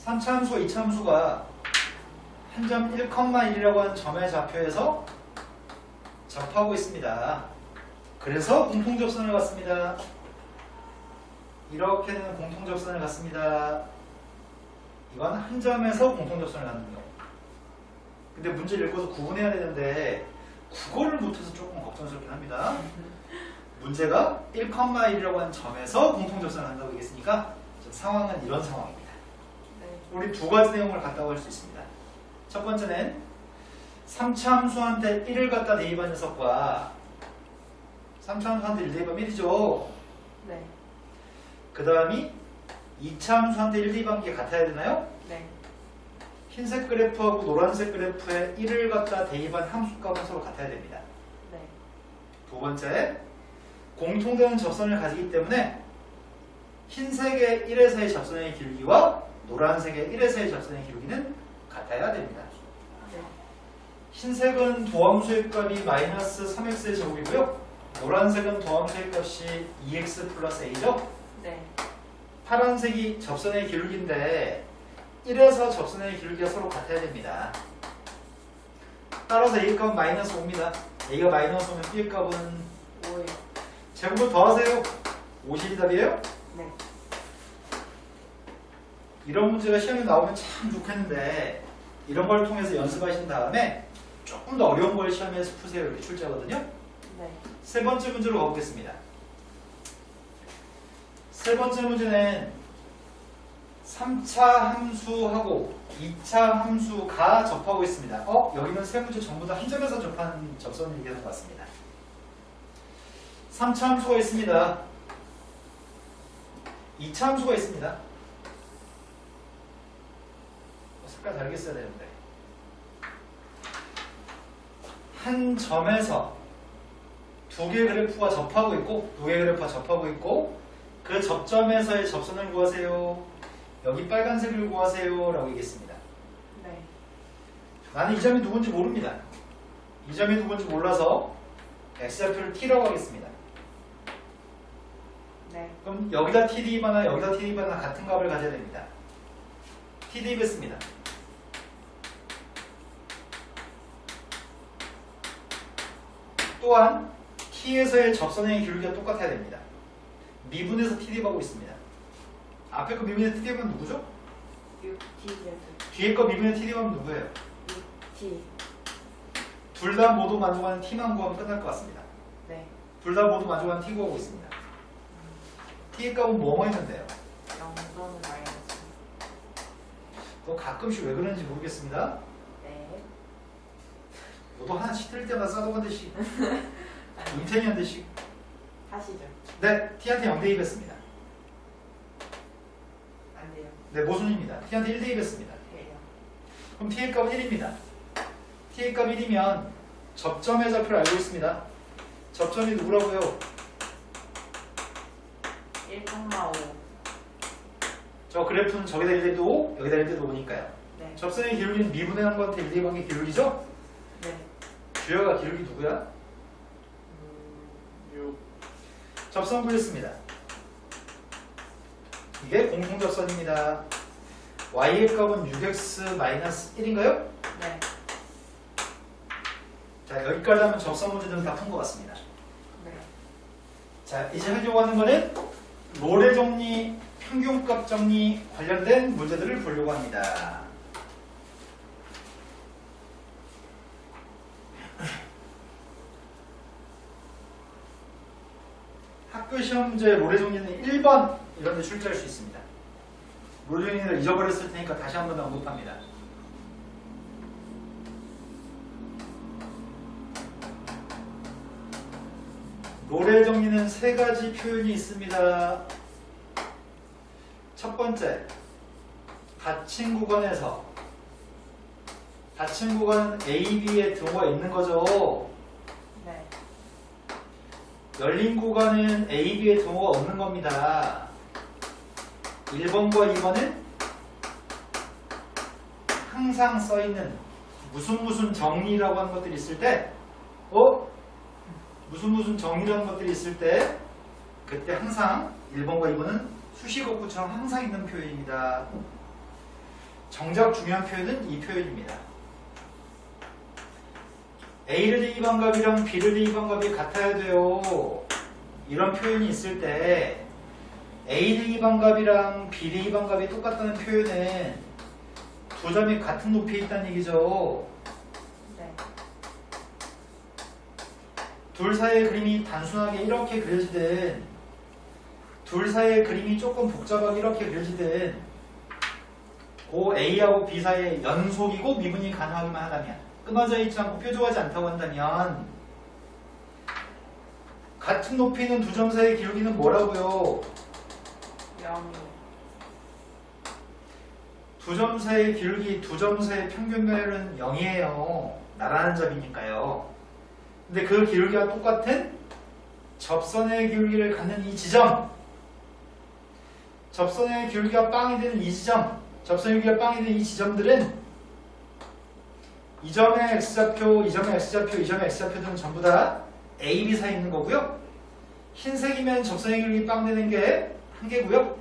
3차 함수와 2차 함수가 한 점 1,1이라고 하는 점의 좌표에서 접하고 있습니다. 그래서 공통접선을 갖습니다. 이렇게 되는 공통접선을 갖습니다. 이건 한 점에서 공통접선을 갖는 경우. 근데 문제를 읽어서 구분해야 되는데 국어를 못해서 조금 걱정스럽긴 합니다. 문제가 1,1이라고 하는 점에서 공통접선을 한다고 얘기했으니까 상황은 이런 상황입니다. 네 우리 두 가지 내용을 갖다고 할 수 있습니다. 첫 번째는 3차 함수한테 1을 갖다 대입한 녀석과 3차함수한테 1대2번 1이죠. 네. 그 다음이 2차함수한테 1대2번 게 같아야 되나요? 네. 흰색 그래프하고 노란색 그래프에 1을 갖다 대입한 함수값은 서로 같아야 됩니다. 네. 두 번째, 공통되는 접선을 가지기 때문에 흰색의 1에서의 접선의 길기와 노란색의 1에서의 접선의 길기는 같아야 됩니다. 네. 흰색은 도함수의 값이 마이너스 3x의 제곱이고요. 노란색은 도함수의 값이 2x 플러스 a죠. 네. 파란색이 접선의 기울기인데 1에서 접선의 기울기가 서로 같아야 됩니다. 따라서 a 값은 마이너스 5입니다. a가 마이너스 5면 b의 값은 5예요. 제곱을 더하세요. 50이 답이에요? 네. 이런 문제가 시험에 나오면 참 좋겠는데 이런 걸 통해서 연습하신 다음에 조금 더 어려운 걸 시험에서 푸세요. 이렇게 출제하거든요. 네. 세 번째 문제로 가보겠습니다. 세 번째 문제는 3차 함수하고 2차 함수가 접하고 있습니다. 여기는 세 문제 전부 다 한 점에서 접한 접선이 계속 왔습니다. 3차 함수가 있습니다. 2차 함수가 있습니다. 색깔 다르게 써야 되는데 한 점에서 두 개의 그래프가 접하고 있고 두 개의 그래프가 접하고 있고 그 접점에서의 접선을 구하세요. 여기 빨간색을 구하세요 라고 얘기했습니다. 네. 나는 이 점이 누군지 모릅니다. 이 점이 누군지 몰라서 x좌표를 t라고 하겠습니다. 네. 그럼 여기다 t 대입하나 여기다 t 대입하나 같은 값을 가져야 됩니다. t 대입했습니다. 또한 t에서의 접선의 길이가 똑같아야 됩니다. 미분에서 t 대입하고 있습니다. 앞에 거 미분의 t 대입하면 누구죠? 6tz. 뒤에 거 미분의 t 대입하면 누구예요? 6t. 둘 다 모두 만족하는 t만 구하면 끝날 것 같습니다. 네. 둘 다 모두 만족하는 t 구하고 있습니다. t의 값은 뭐뭐 했는데요? 0 또는 마이너스. 너 가끔씩 왜 그러는지 모르겠습니다. 네. 너도 하나씩 틀 때마다 싸도간 듯이 임탱이한 듯이. 하시죠. 네, t한테 0 대입했습니다. 안 돼요. 네, 모순입니다. t한테 1 대입했습니다. 돼요. 그럼 t의 값은 1입니다. t의 값 1이면 접점의 좌표를 알고 있습니다. 접점이 누구라고요? 1,5. 저 그래프는 저기다 1 대입도 5, 여기다 1 대입도 5니까요. 네. 접선의 기울기는 미분의 한번한테 1 대입한 게 기울기죠? 네. 주여가 기울기 누구야? 6. 접선 구했습니다. 이게 공통접선입니다. y의 값은 6x-1인가요? 네. 자, 여기까지 하면 접선 문제들은 다 푼 것 같습니다. 네. 자, 이제 하려고 하는 거는 롤의 정리, 평균값 정리 관련된 문제들을 보려고 합니다. 학교 시험 문제 롤의 정리는 1번 이런 데 출제할 수 있습니다. 롤의 정리를 잊어버렸을 테니까 다시 한 번 더 언급합니다. 롤의 정리는 세 가지 표현이 있습니다. 첫 번째, 닫힌 구간에서 닫힌 구간은 A, B의 등호가 있는 거죠. 네. 열린 구간은 A, B의 등호가 없는 겁니다. 1번과 2번은 항상 써있는 무슨 정리라고 하는 것들이 있을 때 무슨 정리라는 것들이 있을 때 그때 항상 1번과 2번은 수식어구처럼 항상 있는 표현입니다. 정작 중요한 표현은 이 표현입니다. A를 대입한 값이랑 B를 대입한 값이 같아야 돼요. 이런 표현이 있을 때 A 대입한 값이랑 B 대입한 값이 똑같다는 표현은 두 점이 같은 높이에 있다는 얘기죠. 네. 둘 사이의 그림이 단순하게 이렇게 그려지든 둘 사이의 그림이 조금 복잡하게 이렇게 그려지든 그 A하고 B 사이의 연속이고 미분이 가능하기만 하다면 끊어져 있지 않고 뾰족하지 않다고 한다면 같은 높이 있는 두 점 사이의 기울기는 뭐라고요? 0이. 두 점 사이의 기울기, 두 점 사이의 평균배율은 0이에요. 나라는 점이니까요. 근데 그 기울기와 똑같은 접선의 기울기를 갖는 이 지점, 접선의 기울기가 빵이 되는 이 지점, 접선의 기울기가 빵이 되는 이 지점들은 이 점의 x좌표, 이 점의 x좌표, 이 점의 x좌표들은 전부 다 A, B 사이에 있는 거고요. 흰색이면 접선의 기울기 빵 되는 게 한 개고요.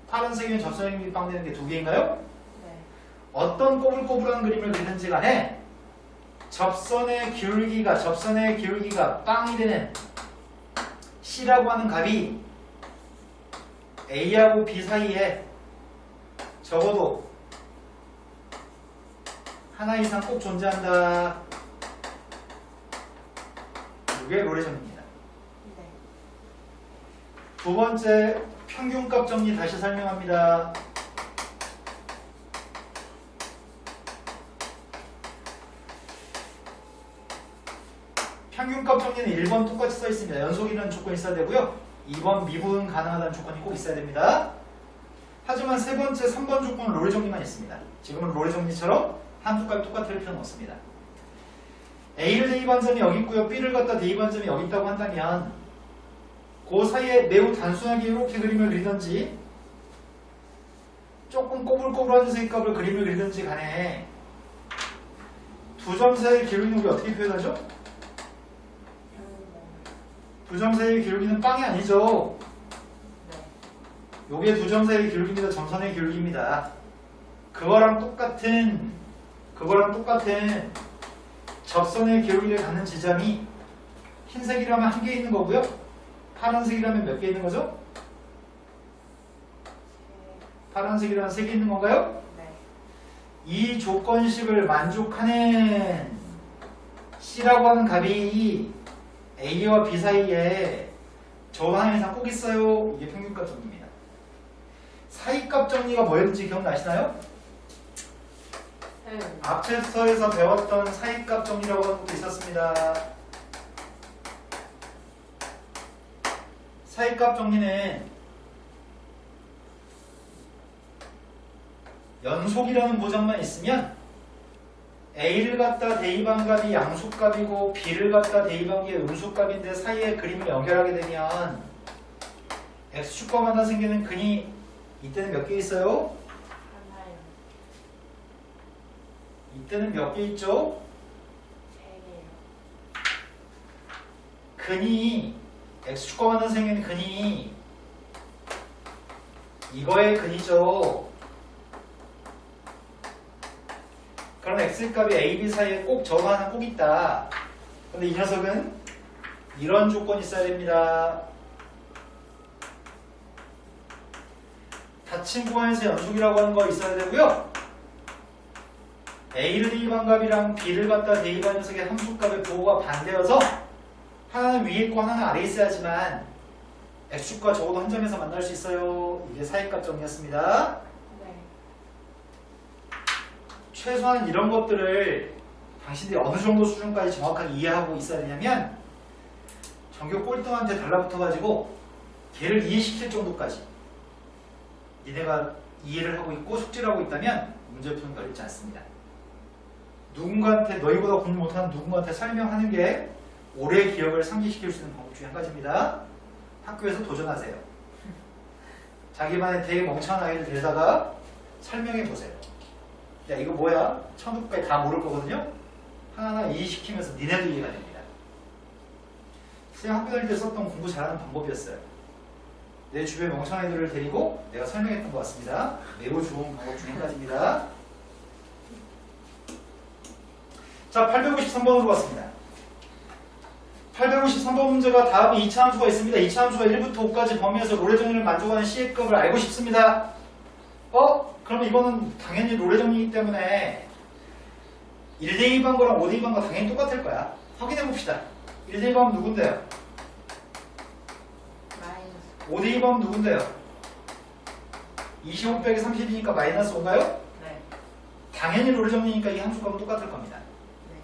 파란색이면 접선의 기울기 빵 되는 게 두 개인가요? 네. 어떤 꼬불꼬불한 그림을 그리든지 간에 접선의 기울기가 빵이 되는 C라고 하는 값이 A하고 B 사이에 적어도 하나 이상 꼭 존재한다. 이게 로레정입니다. 네. 두 번째 평균값 정리 다시 설명합니다. 평균값 정리는 1번 똑같이 써 있습니다. 연속이라는 조건이 있어야 되고요. 2번 미분 가능하다는 조건이 꼭 있어야 됩니다. 하지만 세 번째, 3번 조건은 롤 정리만 있습니다. 지금은 롤 정리처럼 한두 값이 똑같을 필요는 없습니다. A를 대입한 점이 여기 있고요. B를 갖다 대입한 점이 여기 있다고 한다면 그 사이에 매우 단순하게 이렇게 그림을 그리든지 조금 꼬불꼬불한 색값을 그림을 그리든지 간에 두 점 사이의 기울기는 우리 어떻게 표현하죠? 두 점 사이의 기울기는 빵이 아니죠. 네. 요게 두 점 사이의 기울기입니다. 점선의 기울기입니다. 그거랑 똑같은 접선의 기울기를 갖는 지점이 흰색이라면 한 개 있는 거고요. 파란색이라면 몇 개 있는 거죠? 파란색이라면 세 개 있는 건가요? 네. 이 조건식을 만족하는 C라고 하는 값이 A와 B 사이에 저 하나 이상 꼭 있어요. 이게 평균값 정리입니다. 사이값 정리가 뭐였는지 기억나시나요? 앞 챕터에서 배웠던 사이값 정리라고 하는 것도 있었습니다. 사이값 정리는 연속이라는 보장만 있으면 A를 갖다 대입한 값이 양수값이고 B를 갖다 대입한 게 음수값인데 사이에 그림을 연결하게 되면 X축과 만나 생기는 근이 이때는 몇 개 있어요? 하나요. 이때는 몇 개 있죠? 3개요. 근이 X축과 만나 생기는 근이 이거의 근이죠. 그럼 X값이 A, B 사이에 꼭 저거 하나 꼭 있다. 근데 이 녀석은 이런 조건이 있어야 됩니다. 닫힌 구간에서 연속이라고 하는 거 있어야 되고요. A를 대입한 값이랑 B를 갖다 대입한 녀석의 함수값의 부호가 반대여서 하나는 위에 있고 하나는 아래에 있어야지만 X축과 적어도 한 점에서 만날 수 있어요. 이게 사이값 정리였습니다. 네. 최소한 이런 것들을 당신들이 어느 정도 수준까지 정확하게 이해하고 있어야 되냐면 전교 꼴등한테 달라붙어가지고 걔를 이해시킬 정도까지 니네가 이해를 하고 있고 숙지를 하고 있다면 문제 푸는 거 어렵지 않습니다. 누군가한테 너희보다 공부 못하는 누군가한테 설명하는 게 오래 기억을 상기시킬 수 있는 방법 중에 한 가지입니다. 학교에서 도전하세요. 자기만의 되게 멍청한 아이를 데려다가 설명해 보세요. 야 이거 뭐야? 처음부터까지 다 모를 거거든요. 하나하나 이해시키면서 니네도 이해가 됩니다. 선생님 학교 다닐 때 썼던 공부 잘하는 방법이었어요. 내 주변 멍청한 애들을 데리고 내가 설명했던 것 같습니다. 매우 좋은 방법 중에 한 가지입니다. 자, 853번으로 갔습니다. 853번 문제가 다음에 2차 함수가 있습니다. 2차 함수가 1부터 5까지 범위에서 롤의 정리를 만족하는 C의 값을 알고 싶습니다. 그러면 이거는 당연히 롤의 정리이기 때문에 1대2반 거랑 5대2반 거 당연히 똑같을 거야. 확인해 봅시다. 1대2반은 누군데요? 마이너스. 5대2반은 누군데요? 25 빼기 30이니까 마이너스 5인가요? 네. 당연히 롤의 정리니까 이 함수값은 똑같을 겁니다. 네.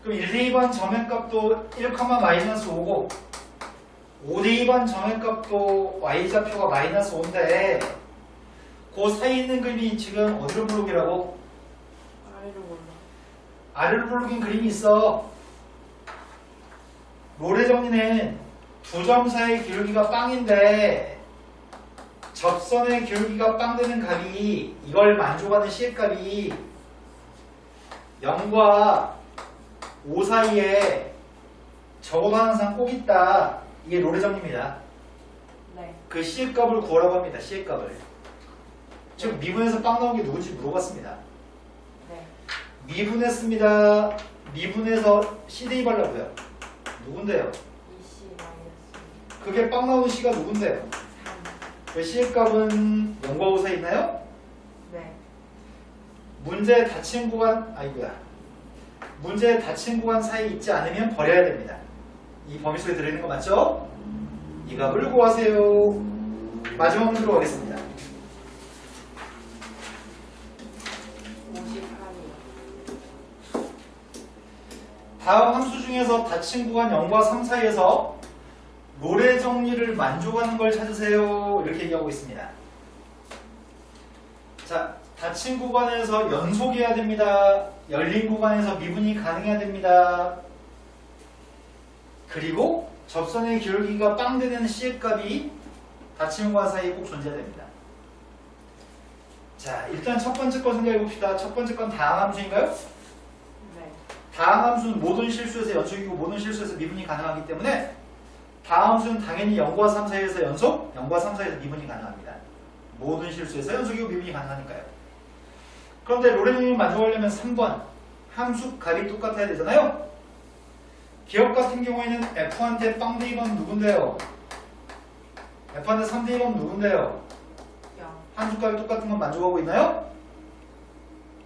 그럼 1대2반 점의 값도 1, 마이너스 5고 5대2번 정액값도 y좌표가 마이너스 5인데 그 사이에 있는 그림이 지금 어디로 블록이라고? 아래로 올라. 아래로 블록인 그림이 있어. 롤의 정리는 두 점 사이의 기울기가 빵인데 접선의 기울기가 빵 되는 값이 이걸 만족하는 C의 값이 0과 5 사이에 적어도 항상 꼭 있다. 이게 롤의 정리입니다. 네. 그 C의 값을 구하라고 합니다. C의 값을. 지금 미분에서 빵 나온 게 누군지 물어봤습니다. 네. 미분했습니다. 미분해서 C 대입하려고요. 누군데요? 2C 마이너스 그게 빵 나오는 C가 누군데요? 3. 그 C의 값은 0과 5 사이 있나요? 네. 문제의 닫힌 구간, 아이고야. 문제의 닫힌 구간 사이에 있지 않으면 버려야 됩니다. 이 범위 속에 들어있는 거 맞죠? 이 값을 구하세요. 마지막 문제로 가겠습니다. 58이요. 다음 함수 중에서 닫힌 구간 0과 3 사이에서 롤의 정리를 만족하는 걸 찾으세요. 이렇게 얘기하고 있습니다. 자, 닫힌 구간에서 연속해야 됩니다. 열린 구간에서 미분이 가능해야 됩니다. 그리고 접선의 기울기가 빵 되는 C의 값이 닫힌 구간 사이에 꼭 존재해야 됩니다. 자, 일단 첫 번째 거 생각해 봅시다. 첫 번째 건 다항 함수인가요? 네. 다항 함수는 모든 실수에서 연속이고 모든 실수에서 미분이 가능하기 때문에 다항 함수는 당연히 0과 3 사이에서 연속, 0과 3 사이에서 미분이 가능합니다. 모든 실수에서 연속이고 미분이 가능하니까요. 그런데 롤의 정리를 만족하려면 3번 함수 값이 똑같아야 되잖아요. 기억 같은 경우에는 F한테 빵 대입하면 누군데요? F한테 3 대입하면 누군데요? 0. 함수 값이 똑같은 건 만족하고 있나요?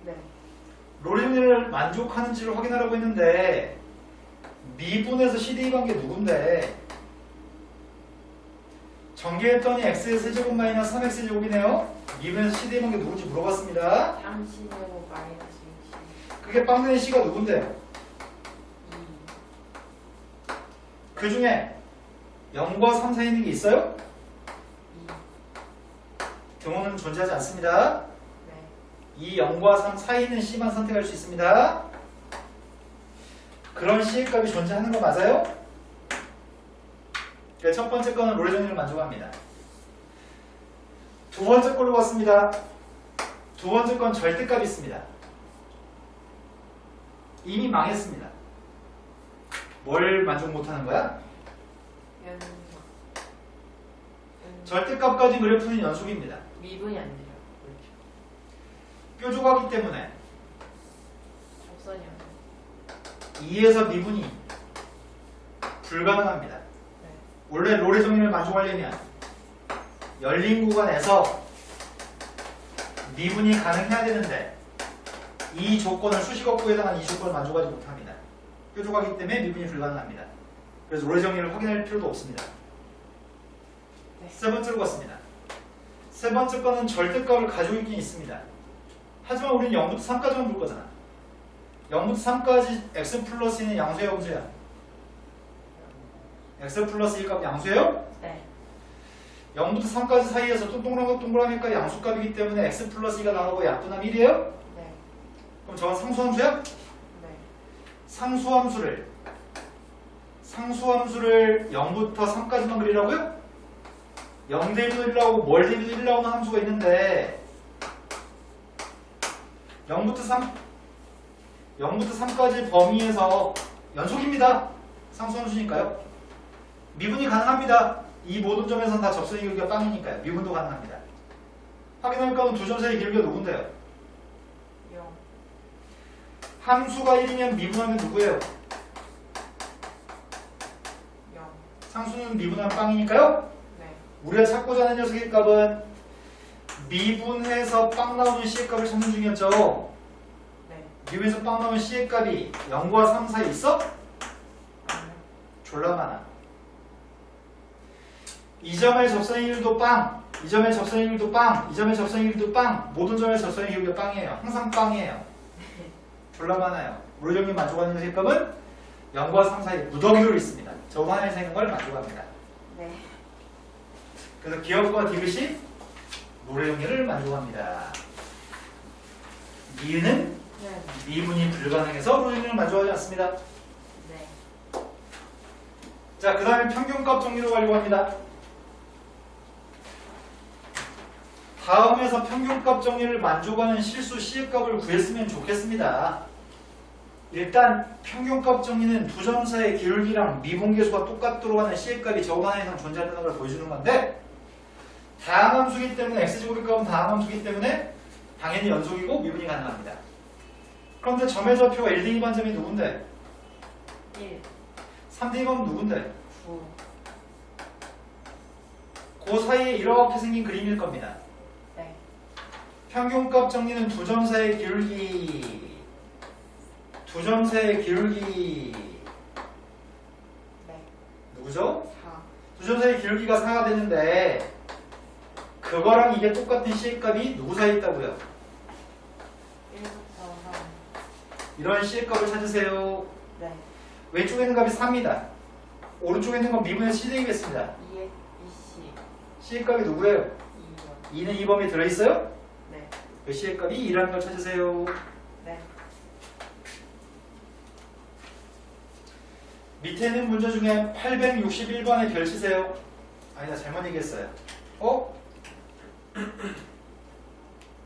네. 롤의 정리를 만족하는지를 확인하려고 했는데 미분에서 C 대입한 게 누군데? 전개했더니 x의 세제곱 마이너스 3x의 제곱이네요. 미분에서 C 대입한 게 누군지 물어봤습니다. 3C제곱 마이너스 6C. 그게 빵 되는 C가 누군데요? 2. 그 중에 0과 3 사이에 있는 게 있어요? 2. 등호는 존재하지 않습니다. 네. 이 0과 3 사이에 있는 C만 선택할 수 있습니다. 그런 C의 값이 존재하는 거 맞아요? 첫 번째 거는 롤의 정리를 만족합니다. 두 번째 걸로 왔습니다. 두 번째 건 절대값이 있습니다. 이미 망했습니다. 뭘 만족 못하는 거야? 연속. 절대값까지 그래프는 연속입니다. 미분이 안 돼요. 뾰족하기 때문에 접선이 안 돼요. 2에서 미분이 불가능합니다. 네. 원래 롤의 정리를 만족하려면 열린 구간에서 미분이 가능해야 되는데 이 조건을 수식어구에 해당하는 이 조건을 만족하지 못합니다. 뾰족하기 때문에 미분이 불가능합니다. 그래서 롤의 정리를 확인할 필요도 없습니다. 네. 세 번째로 갔습니다. 세 번째 거는 절대값을 가지고 있긴 있습니다. 하지만 우리는 0부터 3까지만 볼 거잖아. 0부터 3까지 x 플러스는 양수예요, 음수야? x 플러스 1값 양수예요? 네. 0부터 3까지 사이에서 또 동그라미가 양수값이기 때문에 x 플러스 2가 나오고 약분함 1이에요? 네. 그럼 저건 상수함수야? 네. 상수함수를 0부터 3까지만 그리라고요? 0 대비도 1나오고 뭘 대비도 1 나오는 함수가 있는데 0부터 3까지 범위에서 연속입니다. 상수함수니까요. 미분이 가능합니다. 이 모든 점에서는 다 접선의 기울기가 빵이니까요. 미분도 가능합니다. 확인할 거는 두 점 사이의 기울기가 누군데요? 0. 함수가 1이면 미분하면 누구예요? 0. 상수는 미분하면 빵이니까요. 네. 우리가 찾고자 하는 녀석의 값은 미분해서 빵 나오는 C의 값을 찾는 중이었죠. 네. 미분해서 빵 나오는 C의 값이 0과 3 사이에 있어? 아니요. 졸라 많아. 이 점의 접선의 기울기도 빵, 이 점의 접선의 기울기도 빵, 이 점의 접선의 기울기도 빵, 모든 점의 접선의 기울기가 빵이에요. 항상 빵이에요. 졸라 많아요. 우리 정리 만족하는 녀석의 값은 0과 3 사이에 무더기로 있습니다. 저 하나에 서 있는 걸 만족합니다. 네. 그래서 기역과 디귿이 모래 정리를 만족합니다. 니은은 네. 미분이 불가능해서 모래 정리를 만족하지 않습니다. 네. 자, 그 다음에 평균값 정리로 가려고 합니다. 다음에서 평균값 정리를 만족하는 실수 C값을 구했으면 좋겠습니다. 일단 평균값 정리는 두 점 사이의 기울기랑 미분계수가 똑같도록 하는 C값이 적은 하나 이상 존재한다는 걸 보여주는 건데, 다항함수기 때문에 X제곱의 값은 다항함수기 때문에 당연히 연속이고 미분이 가능합니다. 그런데 점의 좌표가 1대 2반 점이 누군데? 1, 3대 2반은 누군데? 9, 그 사이에 이렇게 생긴 그림일 겁니다. 네. 평균값 정리는 두 점 사이의 기울기, 두 점 사이의 기울기 네. 누구죠? 4, 두 점 사이의 기울기가 4가 되는데 그거랑 이게 똑같은 C값이 누구 사이에 있다고요? 1부터 3. 이런 C값을 찾으세요. 네. 왼쪽에 있는 값이 4입니다. 오른쪽에 있는 건 미분의 C 되겠습니다. 2에 2C. C값이 누구예요? 2요. 2는 이 범위에 들어있어요? 네. 그 C값이 2라는 걸 찾으세요. 네. 밑에 있는 문제 중에 861번에 별 치세요. 아니다, 잘못 얘기했어요.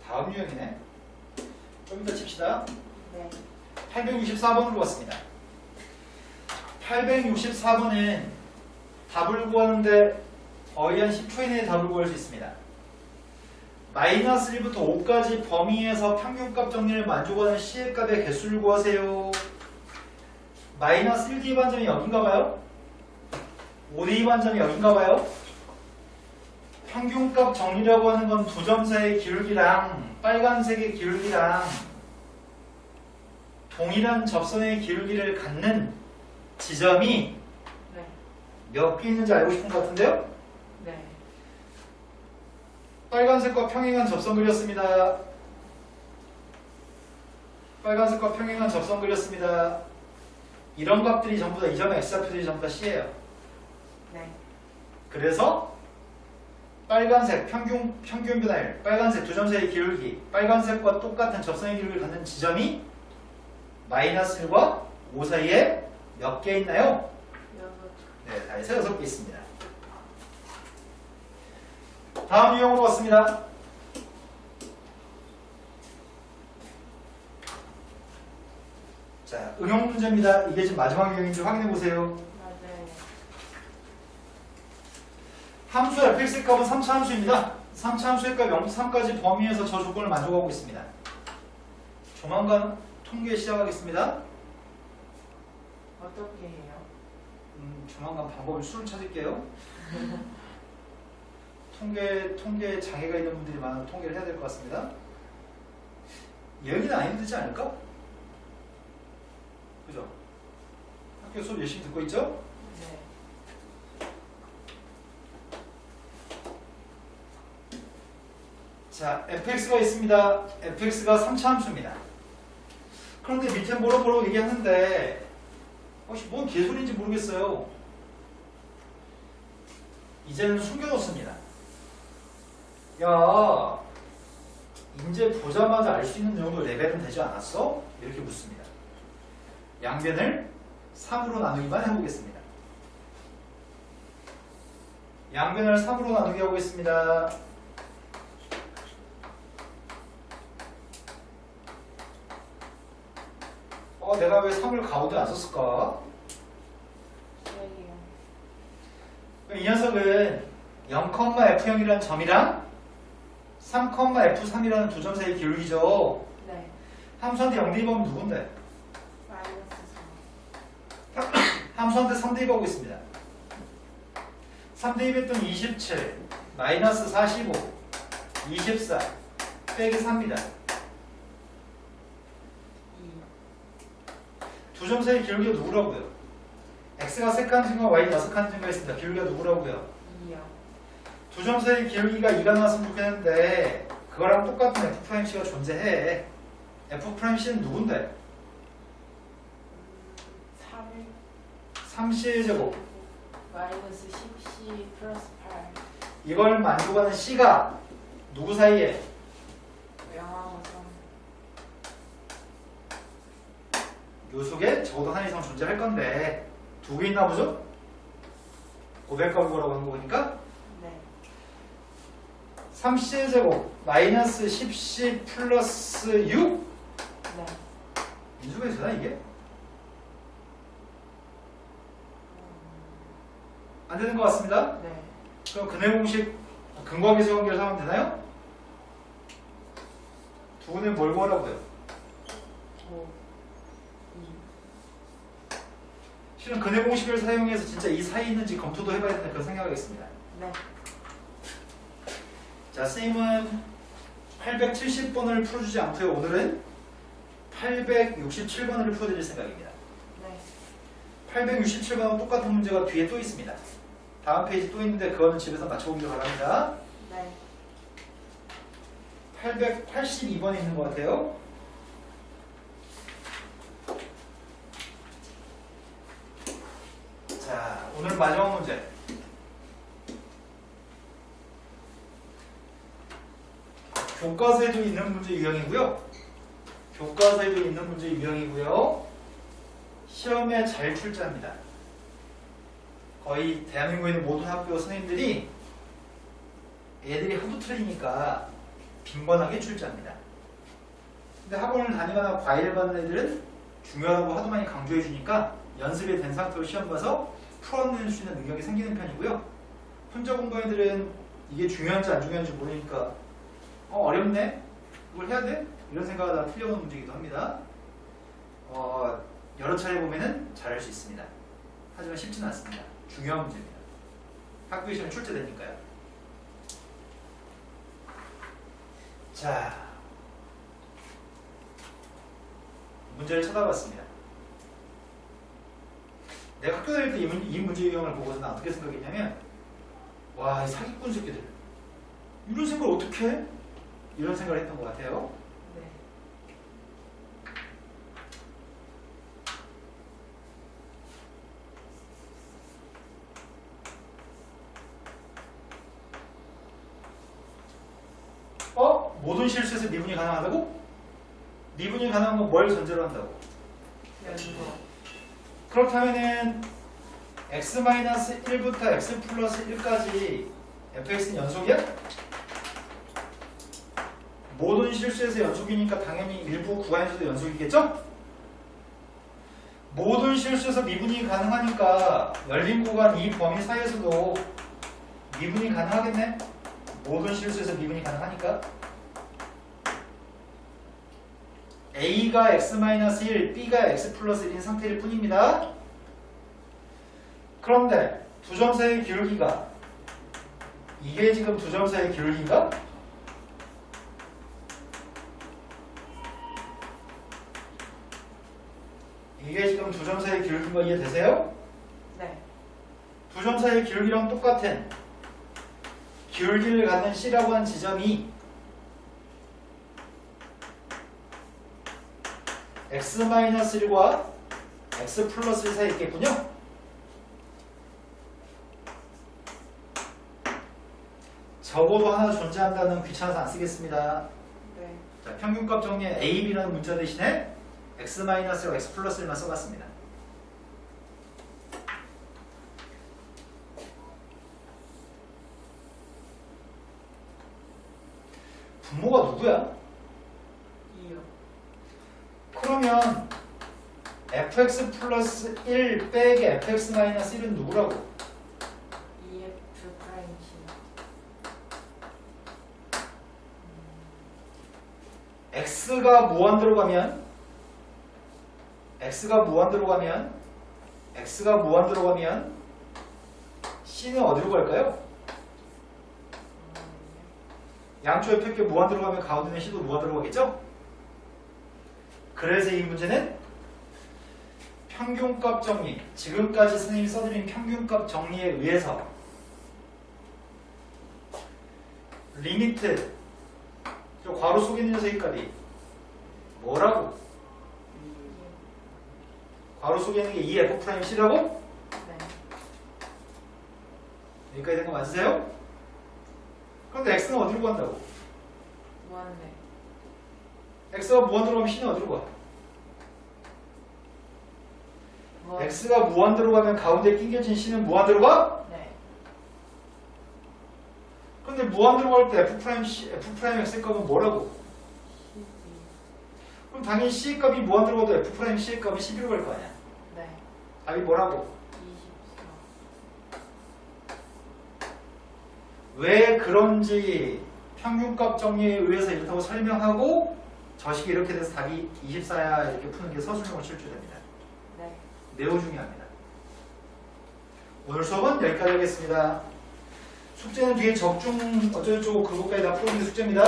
다음 유형이네. 좀 이따 칩시다. 네. 864번으로 왔습니다. 864번은 답을 구하는데 거의 한 10초 이내에 답을 구할 수 있습니다. 마이너스 1부터 5까지 범위에서 평균값 정리를 만족하는 C의 값의 개수를 구하세요. 마이너스 1대 2반 점이 여긴가 봐요? 5대 2반 점이 여긴가 봐요? 평균값 정리라고 하는 건 두 점 사이의 기울기랑 빨간색의 기울기랑 동일한 접선의 기울기를 갖는 지점이 네. 몇 개 있는지 알고 싶은 것 같은데요? 네. 빨간색과 평행한 접선 그렸습니다. 빨간색과 평행한 접선 그렸습니다. 이런 값들이 전부 다 이 점의 X좌표들이 전부 다 C예요. 네. 그래서 빨간색 평균 변화율, 빨간색 두 점 사이의 기울기, 빨간색과 똑같은 접선의 기울기를 갖는 지점이 마이너스 1과 5 사이에 몇 개 있나요? 6. 네, 다 해서 6개 있습니다. 다음 유형으로 왔습니다. 자, 응용 문제입니다. 이게 지금 마지막 유형인지 확인해 보세요. 맞아요. 함수 fx의 값은 3차 함수입니다. 3차 함수의 값 0부터 3까지 범위에서 저 조건을 만족하고 있습니다. 조만간 통계 시작하겠습니다. 어떻게 해요? 조만간 방법을 수를 찾을게요. 통계에 장애가 있는 분들이 많아서 통계를 해야 될 것 같습니다. 여기는 안 힘들지 않을까? 그죠? 학교 수업 열심히 듣고 있죠? 네. 자, fx가 있습니다. fx가 3차 함수입니다. 그런데 밑에 뭐라고 얘기하는데 뭔 개소리인지 모르겠어요. 이제는 숨겨놓습니다. 야, 이제 보자마자 알 수 있는 정도 레벨은 되지 않았어? 이렇게 묻습니다. 양변을 3으로 나누기만 해보겠습니다. 양변을 3으로 나누기 하겠습니다. 내가 왜 3을 가운데 안 썼을까? 기억이요. 이 녀석은 0,F0이라는 점이랑 3,F3이라는 두 점 사이의 기울기죠. 네. 함수한테 0 대입하면 누군데? 마이너스 함수한테 3 대입하고 있습니다. 3 대입했더니 27, 마이너스 45, 24, 빼기 3입니다. 2. 두 점 사이의 기울기가 누구라고요? x가 3칸 증가, y가 6칸 증가했습니다. 기울기가 누구라고요? 2요. 두 점 사이의 기울기가 2가 나왔으면 좋겠는데 그거랑 똑같은 f'C가 존재해. f'C는 누군데? 3. 3C의 제곱 마이너스 10C 플러스 8 이걸 만족하는 C가 누구 사이에? 영하고 3 요 속에 적어도 하나 이상 존재할 건데 두 개 있나 보죠? 고백값을 구하라고 한 거니까 네 3C의 제곱 마이너스 10C 플러스 6 네 인수가 되나 이게? 안 되는 것 같습니다. 네 그럼 근해 공식 근거계수 관계를 사용하면 되나요? 두 분은 뭘 구하라고요? 5 실은 근해 공식을 사용해서 진짜 이 사이에 있는지 검토도 해봐야 된다 그런 생각하겠습니다. 2 네 자, 선생님은 870번을 풀어주지 않고요. 오늘은 867번을 풀어드릴 생각입니다. 네 867번은 똑같은 문제가 뒤에 또 있습니다. 다음 페이지 또 있는데 그거는 집에서 맞춰보기를 바랍니다. 네 882번에 있는 것 같아요. 자, 오늘 마지막 문제. 교과서에도 있는 문제 유형이고요. 교과서에도 있는 문제 유형이고요. 시험에 잘 출제합니다. 거의 대한민국에 있는 모든 학교 선생님들이 애들이 하도 틀리니까 빈번하게 출제합니다. 근데 학원을 다니거나 과외를 받는 애들은 중요하다고 하도 많이 강조해 주니까 연습이 된 상태로 시험 봐서 풀어낼 수 있는 능력이 생기는 편이고요. 혼자 공부하는 애들은 이게 중요한지 안 중요한지 모르니까 어렵네? 이걸 해야 돼? 이런 생각하다가 틀려오는 문제이기도 합니다. 여러 차례 보면은 잘할 수 있습니다. 하지만 쉽지는 않습니다. 중요한 문제입니다. 학교 시험에 출제되니까요. 자, 문제를 찾아봤습니다. 내가 학교 다닐 때 이 문제 유형을 보고서 난 어떻게 생각했냐면 와, 이 사기꾼 새끼들 이런 생각을 어떻게 해? 이런 생각을 했던 것 같아요. 네 모든 실수에서 미분이 가능하다고? 미분이 가능한 건 뭘 전제로 한다고? 연거 그렇다면은 x-1부터 x 플러스 1까지 fx는 연속이야? 모든 실수에서 연속이니까 당연히 일부 구간에서도 연속이겠죠? 모든 실수에서 미분이 가능하니까 열린 구간 이 범위 사이에서도 미분이 가능하겠네? 모든 실수에서 미분이 가능하니까 A가 x-1, B가 x 플러스 1인 상태일 뿐입니다. 그런데 두 점 사이의 기울기가 이게 지금 두 점 사이의 기울기인가? 이게 지금 두 점 사이의 기울기인 거 이해되세요? 네 두 점 사이의 기울기랑 똑같은 기울기를 갖는 C라고 하는 지점이 x-1과 x 플러스 1 사이에 있겠군요. 적어도 하나 존재한다는 귀찮아서 안 쓰겠습니다. 네 자, 평균값 정리에 A, B라는 문자 대신에 x-와 x 플러스 1만 써봤습니다. 분모가 누구야? 2요 그러면 fx 플러스 1 빼기 fx 마이너스 1은 누구라고? EF 프라임 C x가 무한대로 가면 x가 무한대로 가면 c는 어디로 갈까요? 양쪽 옆에 게 무한대로 가면 가운데 있는 c도 무한대로 가겠죠? 그래서 이 문제는 평균값 정리, 지금까지 선생님이 써드린 평균값 정리에 의해서 리미트, 저 괄호 속에 있는 녀석의 값이 뭐라고? 괄호 속에 있는 게 2f'C라고? 네 여기까지 된 거 맞으세요? 그런데 x는 어디로 간다고? 무한대. x가 무한대로 가면 c는 어디로 가? 무한. x가 무한대로 가면 가운데 낑겨진 c는 무한대로 가? 네. 근데 무한대로 갈 때 f'x의 값은 뭐라고? 12. 그럼 당연히 c의 값이 무한대로 가도 f'c의 값이 11로 갈 거 아니야. 네. 답이 뭐라고? 24. 왜 그런지 평균값 정리에 의해서 이렇다고 설명하고 저식이 이렇게 돼서 답이 24야 이렇게 푸는 게 서술형으로 출제됩니다. 네. 매우 중요합니다. 오늘 수업은 여기까지 하겠습니다. 숙제는 뒤에 적중 어쩌고저쩌고 그것까지 다 풀어주는 게 숙제입니다.